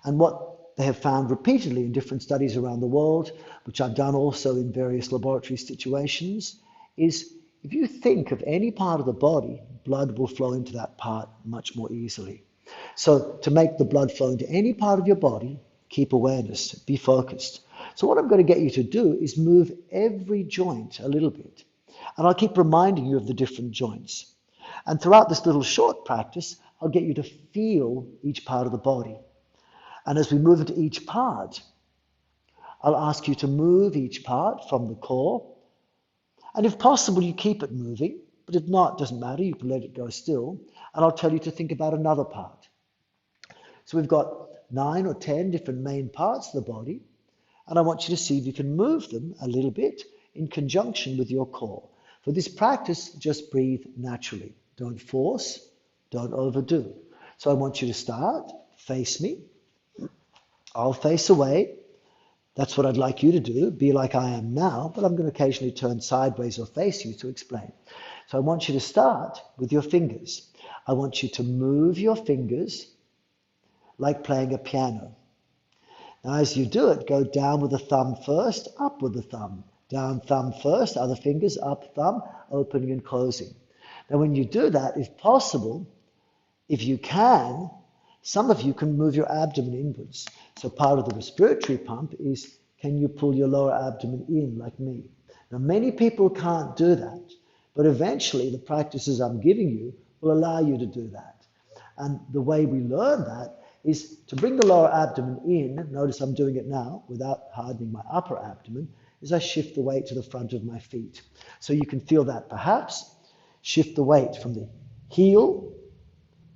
And what they have found repeatedly in different studies around the world, which I've done also in various laboratory situations, is if you think of any part of the body, blood will flow into that part much more easily. So to make the blood flow into any part of your body, keep awareness, be focused. So what I'm going to get you to do is move every joint a little bit. And I'll keep reminding you of the different joints. And throughout this little short practice, I'll get you to feel each part of the body. And as we move into each part, I'll ask you to move each part from the core. And if possible, you keep it moving. But if not, it doesn't matter. You can let it go still. And I'll tell you to think about another part. So we've got 9 or 10 different main parts of the body. And I want you to see if you can move them a little bit in conjunction with your core. For this practice, just breathe naturally. Don't force, don't overdo. So I want you to start, face me. I'll face away. That's what I'd like you to do. Be like I am now, but I'm going to occasionally turn sideways or face you to explain. So I want you to start with your fingers. I want you to move your fingers like playing a piano. Now as you do it, go down with the thumb first, up with the thumb. Down thumb first, other fingers, up thumb, opening and closing. Now when you do that, if possible, if you can, some of you can move your abdomen inwards. So part of the respiratory pump is, can you pull your lower abdomen in like me? Now many people can't do that, but eventually the practices I'm giving you will allow you to do that. And the way we learn that is to bring the lower abdomen in. Notice I'm doing it now without hardening my upper abdomen, as I shift the weight to the front of my feet. So you can feel that perhaps. Shift the weight from the heel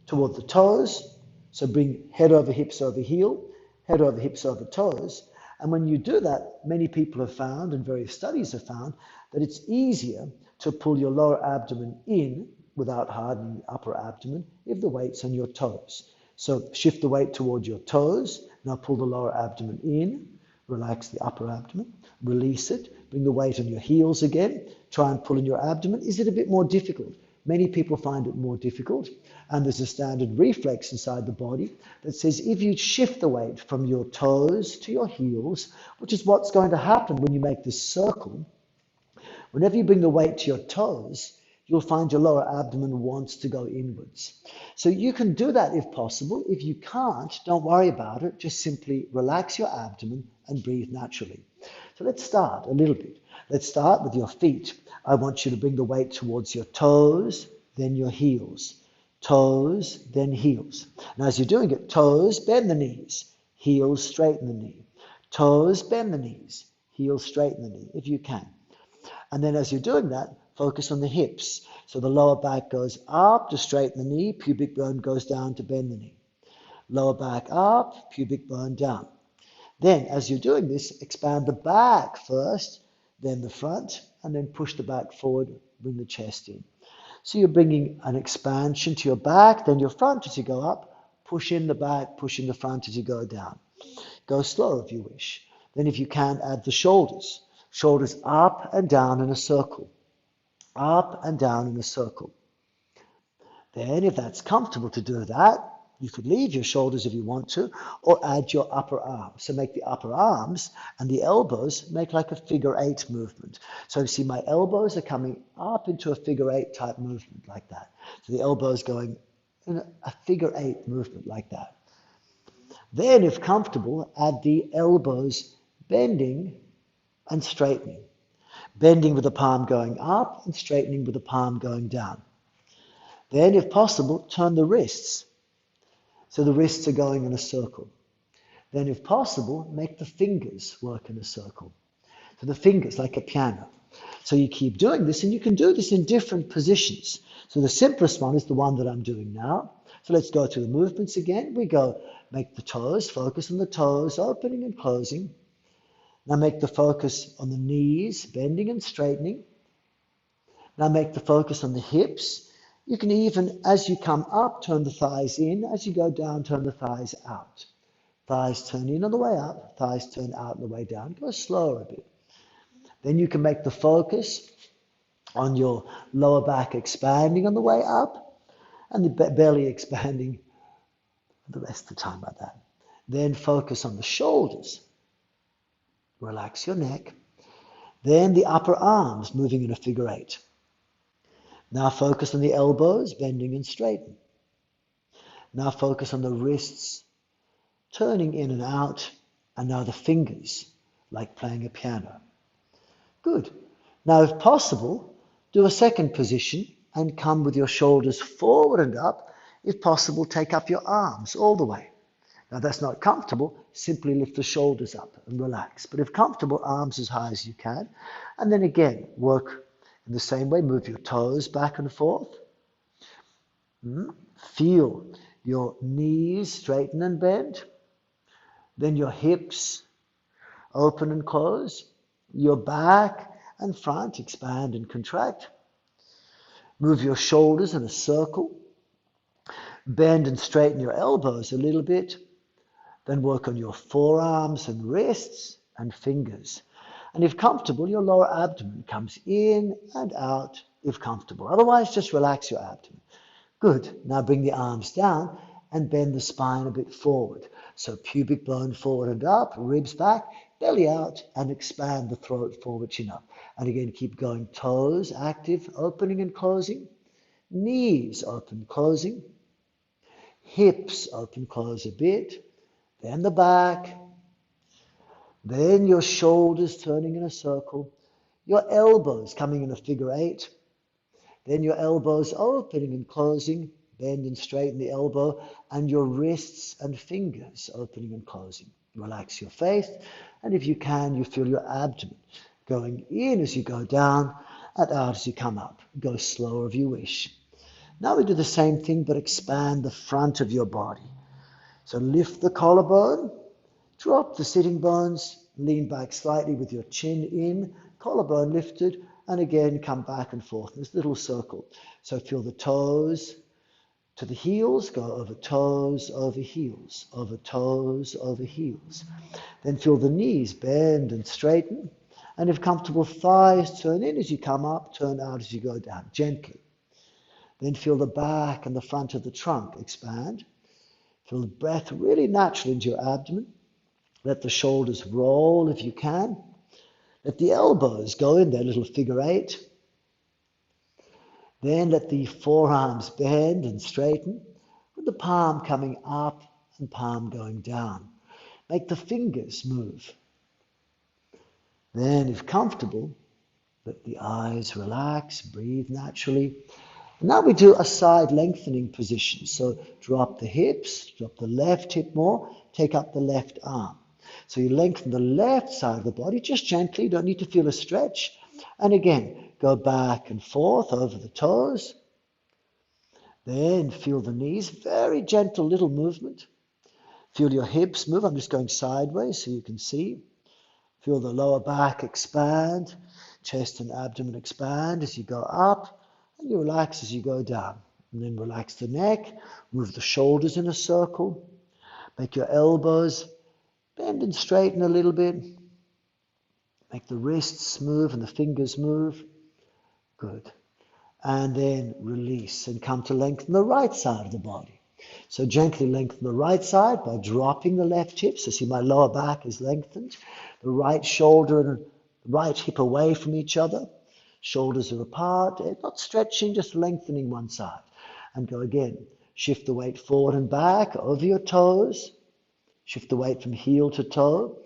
toward the toes. So bring head over hips over heel, head over hips over toes. And when you do that, many people have found, and various studies have found, that it's easier to pull your lower abdomen in without hardening the upper abdomen if the weight's on your toes. So shift the weight toward your toes. Now pull the lower abdomen in. Relax the upper abdomen. Release it. Bring the weight on your heels again. Try and pull in your abdomen. Is it a bit more difficult? Many people find it more difficult. And there's a standard reflex inside the body that says if you shift the weight from your toes to your heels, which is what's going to happen when you make this circle, whenever you bring the weight to your toes, you'll find your lower abdomen wants to go inwards. So you can do that if possible. If you can't, don't worry about it. Just simply relax your abdomen and breathe naturally. So let's start a little bit. Let's start with your feet. I want you to bring the weight towards your toes, then your heels. Toes, then heels. Now as you're doing it, toes, bend the knees. Heels, straighten the knee. Toes, bend the knees. Heels, straighten the knee, if you can. And then as you're doing that, focus on the hips. So the lower back goes up to straighten the knee, pubic bone goes down to bend the knee. Lower back up, pubic bone down. Then as you're doing this, expand the back first, then the front, and then push the back forward, bring the chest in. So you're bringing an expansion to your back, then your front as you go up, push in the back, push in the front as you go down. Go slow if you wish. Then if you can, add the shoulders. Shoulders up and down in a circle. Up and down in a circle. Then if that's comfortable to do that, you could leave your shoulders if you want to, or add your upper arms. So make the upper arms and the elbows make like a figure 8 movement. So you see my elbows are coming up into a figure 8 type movement like that. So the elbows going in a figure 8 movement like that. Then if comfortable, add the elbows bending and straightening. Bending with the palm going up and straightening with the palm going down. Then if possible, turn the wrists. So the wrists are going in a circle. Then if possible, make the fingers work in a circle. So the fingers like a piano. So you keep doing this, and you can do this in different positions. So the simplest one is the one that I'm doing now. So let's go through the movements again. We go make the toes, focus on the toes, opening and closing. Now make the focus on the knees, bending and straightening. Now make the focus on the hips. You can even, as you come up, turn the thighs in. As you go down, turn the thighs out. Thighs turn in on the way up, thighs turn out on the way down. Go slower a bit. Then you can make the focus on your lower back expanding on the way up and the belly expanding the rest of the time like that. Then focus on the shoulders. Relax your neck. Then the upper arms moving in a figure 8. Now focus on the elbows, bending and straightening. Now focus on the wrists, turning in and out, and now the fingers, like playing a piano. Good. Now if possible, do a second position and come with your shoulders forward and up. If possible, take up your arms all the way. Now that's not comfortable, simply lift the shoulders up and relax. But if comfortable, arms as high as you can. And then again, work in the same way, move your toes back and forth. Feel your knees straighten and bend. Then your hips open and close. Your back and front expand and contract. Move your shoulders in a circle. Bend and straighten your elbows a little bit. Then work on your forearms and wrists and fingers. And if comfortable, your lower abdomen comes in and out if comfortable. Otherwise, just relax your abdomen. Good. Now bring the arms down and bend the spine a bit forward. So pubic bone forward and up, ribs back, belly out, and expand the throat forward, chin up. And again, keep going. Toes active, opening and closing. Knees open, closing. Hips open, close a bit. Then the back. Then your shoulders turning in a circle. Your elbows coming in a figure 8. Then your elbows opening and closing. Bend and straighten the elbow. And your wrists and fingers opening and closing. Relax your face. And if you can, you feel your abdomen going in as you go down and out as you come up. Go slower if you wish. Now we do the same thing, but expand the front of your body. So lift the collarbone, drop the sitting bones, lean back slightly with your chin in, collarbone lifted, and again come back and forth in this little circle. So feel the toes to the heels, go over toes, over heels, over toes, over heels. Then feel the knees bend and straighten, and if comfortable, thighs turn in as you come up, turn out as you go down, gently. Then feel the back and the front of the trunk expand. Feel the breath really naturally into your abdomen. Let the shoulders roll if you can. Let the elbows go in their little figure 8. Then let the forearms bend and straighten, with the palm coming up and palm going down. Make the fingers move. Then, if comfortable, let the eyes relax, breathe naturally. And now we do a side lengthening position. So drop the hips, drop the left hip more, take up the left arm. So you lengthen the left side of the body, just gently, you don't need to feel a stretch. And again, go back and forth over the toes. Then feel the knees, very gentle little movement. Feel your hips move. I'm just going sideways so you can see. Feel the lower back expand, chest and abdomen expand as you go up. And you relax as you go down. And then relax the neck, move the shoulders in a circle. Make your elbows bend and straighten a little bit. Make the wrists move and the fingers move. Good. And then release and come to lengthen the right side of the body. So gently lengthen the right side by dropping the left hip. So see my lower back is lengthened. The right shoulder and right hip away from each other. Shoulders are apart, not stretching, just lengthening one side. And go again. Shift the weight forward and back over your toes. Shift the weight from heel to toe.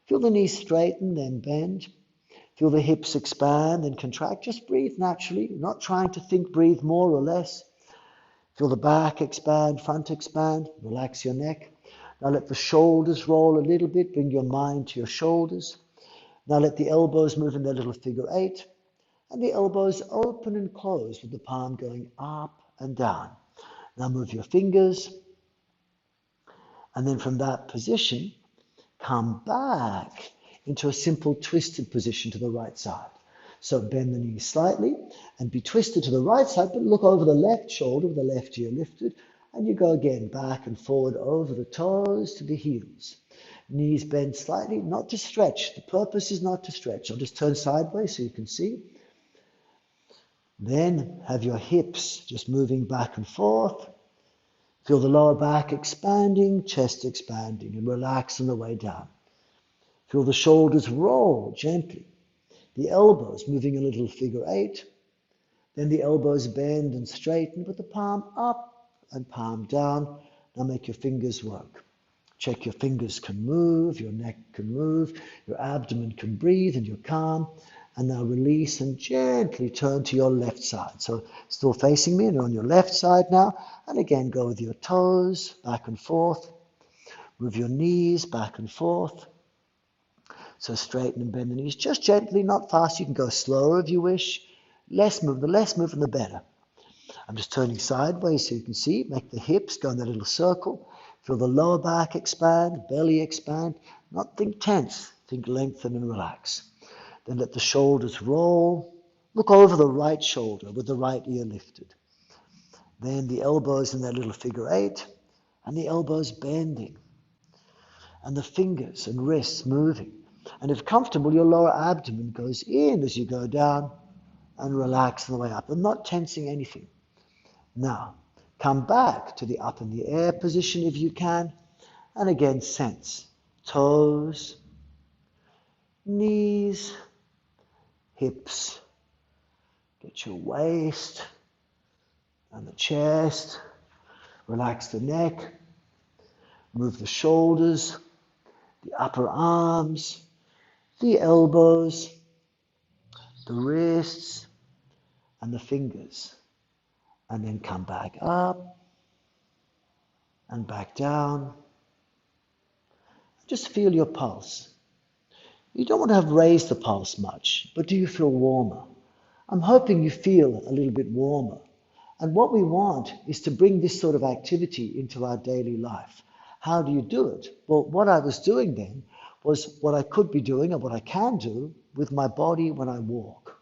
Feel the knees straighten, then bend. Feel the hips expand and contract. Just breathe naturally, not trying to think, breathe more or less. Feel the back expand, front expand. Relax your neck. Now let the shoulders roll a little bit. Bring your mind to your shoulders. Now let the elbows move in their little figure 8. And the elbows open and close with the palm going up and down. Now move your fingers. And then from that position, come back into a simple twisted position to the right side. So bend the knees slightly and be twisted to the right side, but look over the left shoulder with the left ear lifted. And you go again back and forward over the toes to the heels. Knees bend slightly, not to stretch. The purpose is not to stretch. I'll just turn sideways so you can see. Then have your hips just moving back and forth. Feel the lower back expanding, chest expanding, and relax on the way down. Feel the shoulders roll gently. The elbows moving a little figure 8. Then the elbows bend and straighten with the palm up and palm down. Now make your fingers work. Check your fingers can move, your neck can move, your abdomen can breathe, and you're calm. And now release and gently turn to your left side. So still facing me and you're on your left side now. And again, go with your toes back and forth. Move your knees back and forth. So straighten and bend the knees just gently, not fast. You can go slower if you wish. Less movement, the better. I'm just turning sideways so you can see. Make the hips go in that little circle. Feel the lower back expand, belly expand. Not think tense, think lengthen and relax. Then let the shoulders roll Look over the right shoulder with the right ear lifted. Then the elbows in that little figure 8, and the elbows bending, and the fingers and wrists moving. And if comfortable, your lower abdomen goes in as you go down and relax on the way up. I'm not tensing anything. Now, come back to the up in the air position if you can. And again, sense toes, knees, hips. Get your waist and the chest. Relax the neck. Move the shoulders, the upper arms, the elbows, the wrists, and the fingers. And then come back up and back down. Just feel your pulse. You don't want to have raised the pulse much, but do you feel warmer? I'm hoping you feel a little bit warmer. And what we want is to bring this sort of activity into our daily life. How do you do it? Well, what I was doing then was what I could be doing and what I can do with my body when I walk.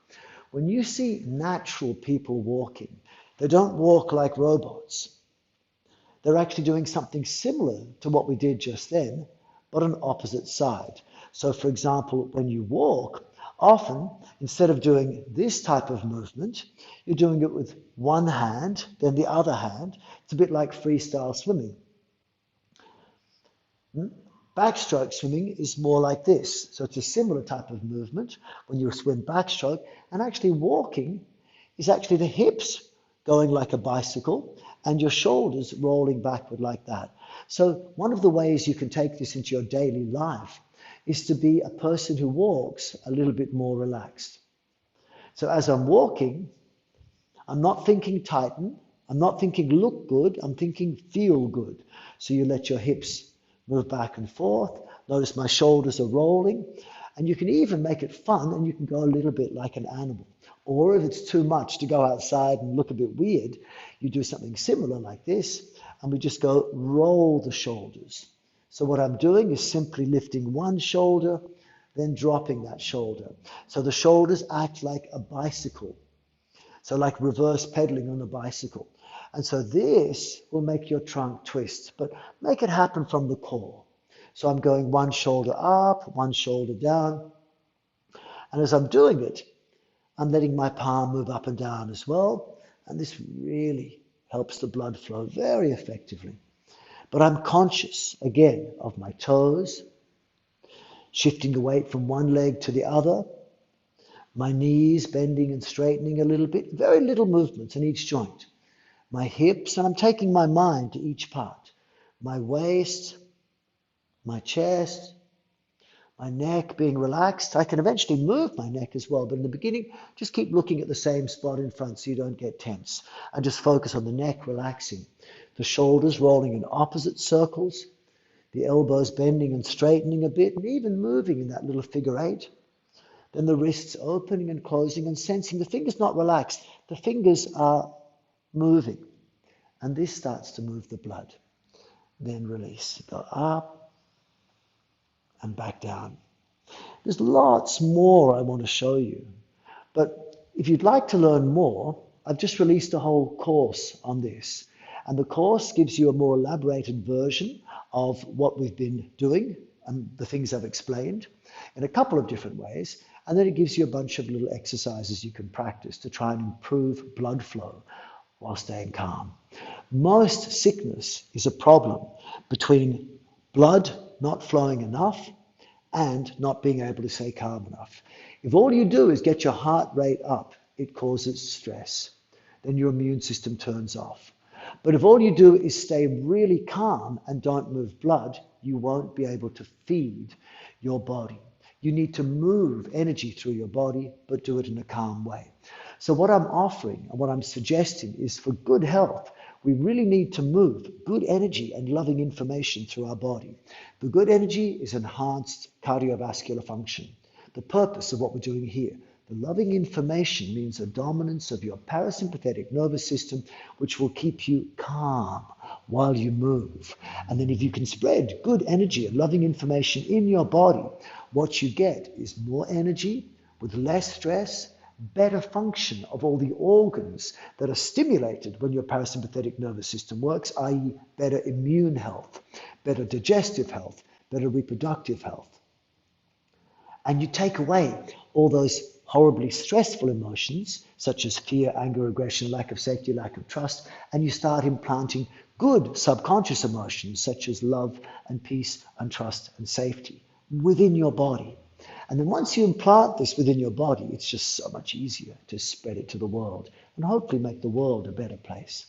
When you see natural people walking, they don't walk like robots. They're actually doing something similar to what we did just then, but on opposite side. So for example, when you walk, often instead of doing this type of movement, you're doing it with one hand, then the other hand. It's a bit like freestyle swimming. Backstroke swimming is more like this. So it's a similar type of movement when you swim backstroke, and actually walking is actually the hips going like a bicycle and your shoulders rolling backward like that. So one of the ways you can take this into your daily life is to be a person who walks a little bit more relaxed. So as I'm walking, I'm not thinking tighten, I'm not thinking look good, I'm thinking feel good. So you let your hips move back and forth. Notice my shoulders are rolling. And you can even make it fun and you can go a little bit like an animal. Or if it's too much to go outside and look a bit weird, you do something similar like this. And we just go roll the shoulders. So what I'm doing is simply lifting one shoulder, then dropping that shoulder. So the shoulders act like a bicycle. So like reverse pedaling on a bicycle. And so this will make your trunk twist, but make it happen from the core. So I'm going one shoulder up, one shoulder down. And as I'm doing it, I'm letting my palm move up and down as well. And this really helps the blood flow very effectively. But I'm conscious, again, of my toes, shifting the weight from one leg to the other, my knees bending and straightening a little bit, very little movements in each joint. My hips, and I'm taking my mind to each part. My waist, my chest, my neck being relaxed. I can eventually move my neck as well, but in the beginning, just keep looking at the same spot in front so you don't get tense. And just focus on the neck relaxing. The shoulders rolling in opposite circles, the elbows bending and straightening a bit, and even moving in that little figure 8. Then the wrists opening and closing and sensing the fingers not relaxed. The fingers are moving. And this starts to move the blood. Then release. Go up and back down. There's lots more I want to show you. But if you'd like to learn more, I've just released a whole course on this. And the course gives you a more elaborated version of what we've been doing and the things I've explained in a couple of different ways. And then it gives you a bunch of little exercises you can practice to try and improve blood flow while staying calm. Most sickness is a problem between blood not flowing enough and not being able to stay calm enough. If all you do is get your heart rate up, it causes stress. Then your immune system turns off. But if all you do is stay really calm and don't move blood, you won't be able to feed your body. You need to move energy through your body, but do it in a calm way. So what I'm offering and what I'm suggesting is for good health, we really need to move good energy and loving information through our body. The good energy is enhanced cardiovascular function. The purpose of what we're doing here. The loving information means a dominance of your parasympathetic nervous system, which will keep you calm while you move. And then if you can spread good energy and loving information in your body, what you get is more energy with less stress better function of all the organs that are stimulated when your parasympathetic nervous system works, i.e. better immune health, better digestive health, better reproductive health. And you take away all those horribly stressful emotions, such as fear, anger, aggression, lack of safety, lack of trust, and you start implanting good subconscious emotions, such as love and peace and trust and safety within your body. And then once you implant this within your body, it's just so much easier to spread it to the world and hopefully make the world a better place.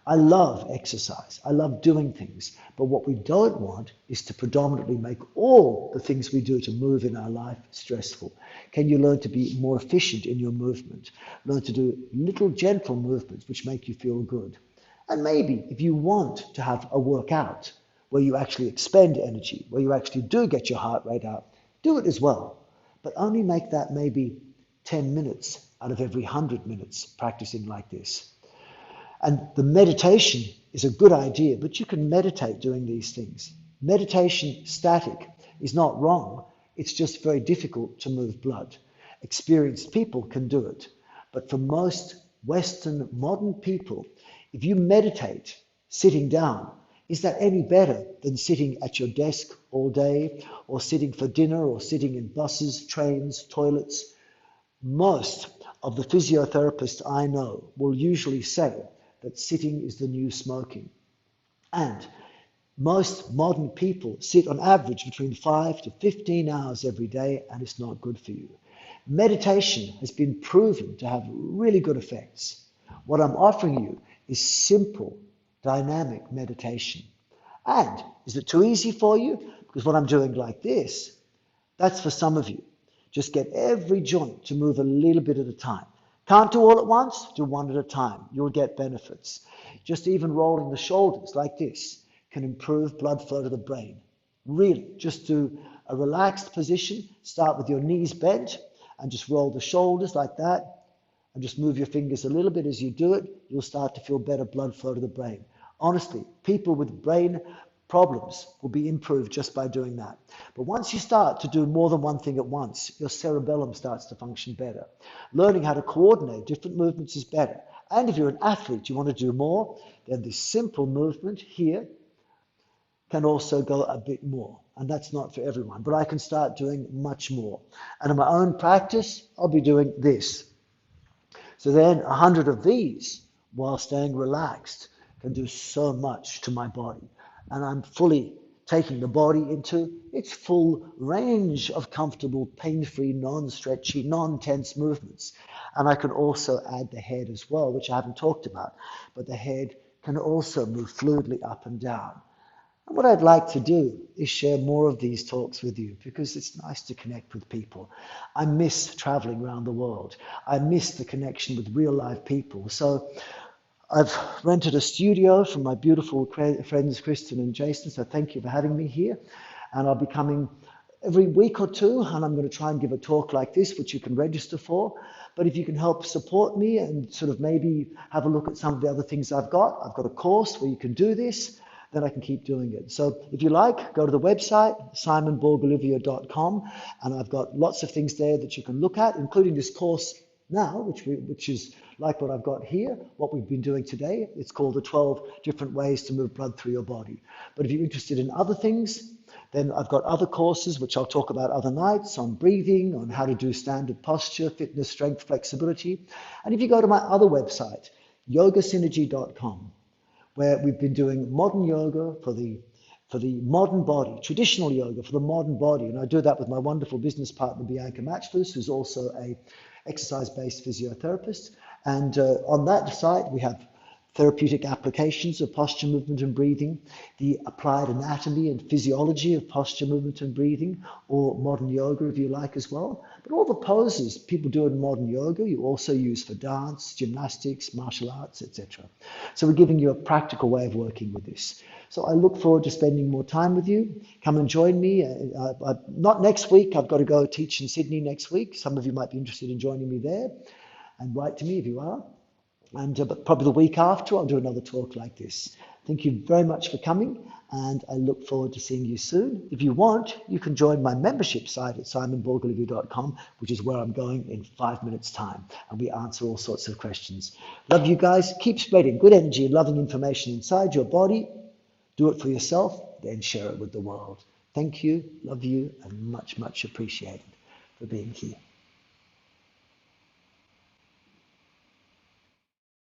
I love exercise. I love doing things. But what we don't want is to predominantly make all the things we do to move in our life stressful. Can you learn to be more efficient in your movement? Learn to do little gentle movements which make you feel good. And maybe if you want to have a workout where you actually expend energy, where you actually do get your heart rate up, do it as well. But only make that maybe 10 minutes out of every 100 minutes practicing like this. And the meditation is a good idea, but you can meditate doing these things. Meditation static is not wrong. It's just very difficult to move blood. Experienced people can do it. But for most Western modern people, if you meditate sitting down, is that any better than sitting at your desk all day, or sitting for dinner, or sitting in buses, trains, toilets? Most of the physiotherapists I know will usually say that sitting is the new smoking. And most modern people sit on average between 5 to 15 hours every day, and it's not good for you. Meditation has been proven to have really good effects. What I'm offering you is simple, dynamic meditation. And is it too easy for you? Because what I'm doing like this, that's for some of you. Just get every joint to move a little bit at a time. Can't do all at once? Do one at a time. You'll get benefits. Just even rolling the shoulders like this can improve blood flow to the brain. Really, just do a relaxed position. Start with your knees bent and just roll the shoulders like that. And just move your fingers a little bit as you do it. You'll start to feel better blood flow to the brain. Honestly, people with brain problems will be improved just by doing that. But once you start to do more than one thing at once, your cerebellum starts to function better. Learning how to coordinate different movements is better. And if you're an athlete, you want to do more, then this simple movement here can also go a bit more. And that's not for everyone, but I can start doing much more. And in my own practice, I'll be doing this. So then 100 of these, while staying relaxed, can do so much to my body. And I'm fully taking the body into its full range of comfortable, pain-free, non-stretchy, non-tense movements. And I can also add the head as well, which I haven't talked about. But the head can also move fluidly up and down. And what I'd like to do is share more of these talks with you, because it's nice to connect with people. I miss traveling around the world. I miss the connection with real live people. So I've rented a studio from my beautiful friends, Kristen and Jason, so thank you for having me here. And I'll be coming every week or two, and I'm going to try and give a talk like this, which you can register for. But if you can help support me and sort of maybe have a look at some of the other things I've got a course where you can do this, then I can keep doing it. So if you like, go to the website, simonborg-olivier.com, and I've got lots of things there that you can look at, including this course now, which is like what I've got here, what we've been doing today. It's called the 12 different ways to move blood through your body. But if you're interested in other things, then I've got other courses, which I'll talk about other nights, on breathing, on how to do standard posture, fitness, strength, flexibility. And if you go to my other website, yogasynergy.com, where we've been doing modern yoga for the modern body, traditional yoga for the modern body. And I do that with my wonderful business partner, Bianca Matchfuss, who's also a exercise-based physiotherapist. And on that site, we have therapeutic applications of posture, movement, and breathing, the applied anatomy and physiology of posture, movement, and breathing, or modern yoga, if you like, as well. But all the poses people do in modern yoga, you also use for dance, gymnastics, martial arts, etc. So we're giving you a practical way of working with this. So I look forward to spending more time with you. Come and join me. Not next week. I've got to go teach in Sydney next week. Some of you might be interested in joining me there. And write to me if you are. And but probably the week after, I'll do another talk like this. Thank you very much for coming, and I look forward to seeing you soon. If you want, you can join my membership site at simonborg-olivier.com, which is where I'm going in 5 minutes' time, and we answer all sorts of questions. Love you guys. Keep spreading good energy and loving information inside your body. Do it for yourself, then share it with the world. Thank you, love you, and much, much appreciated for being here.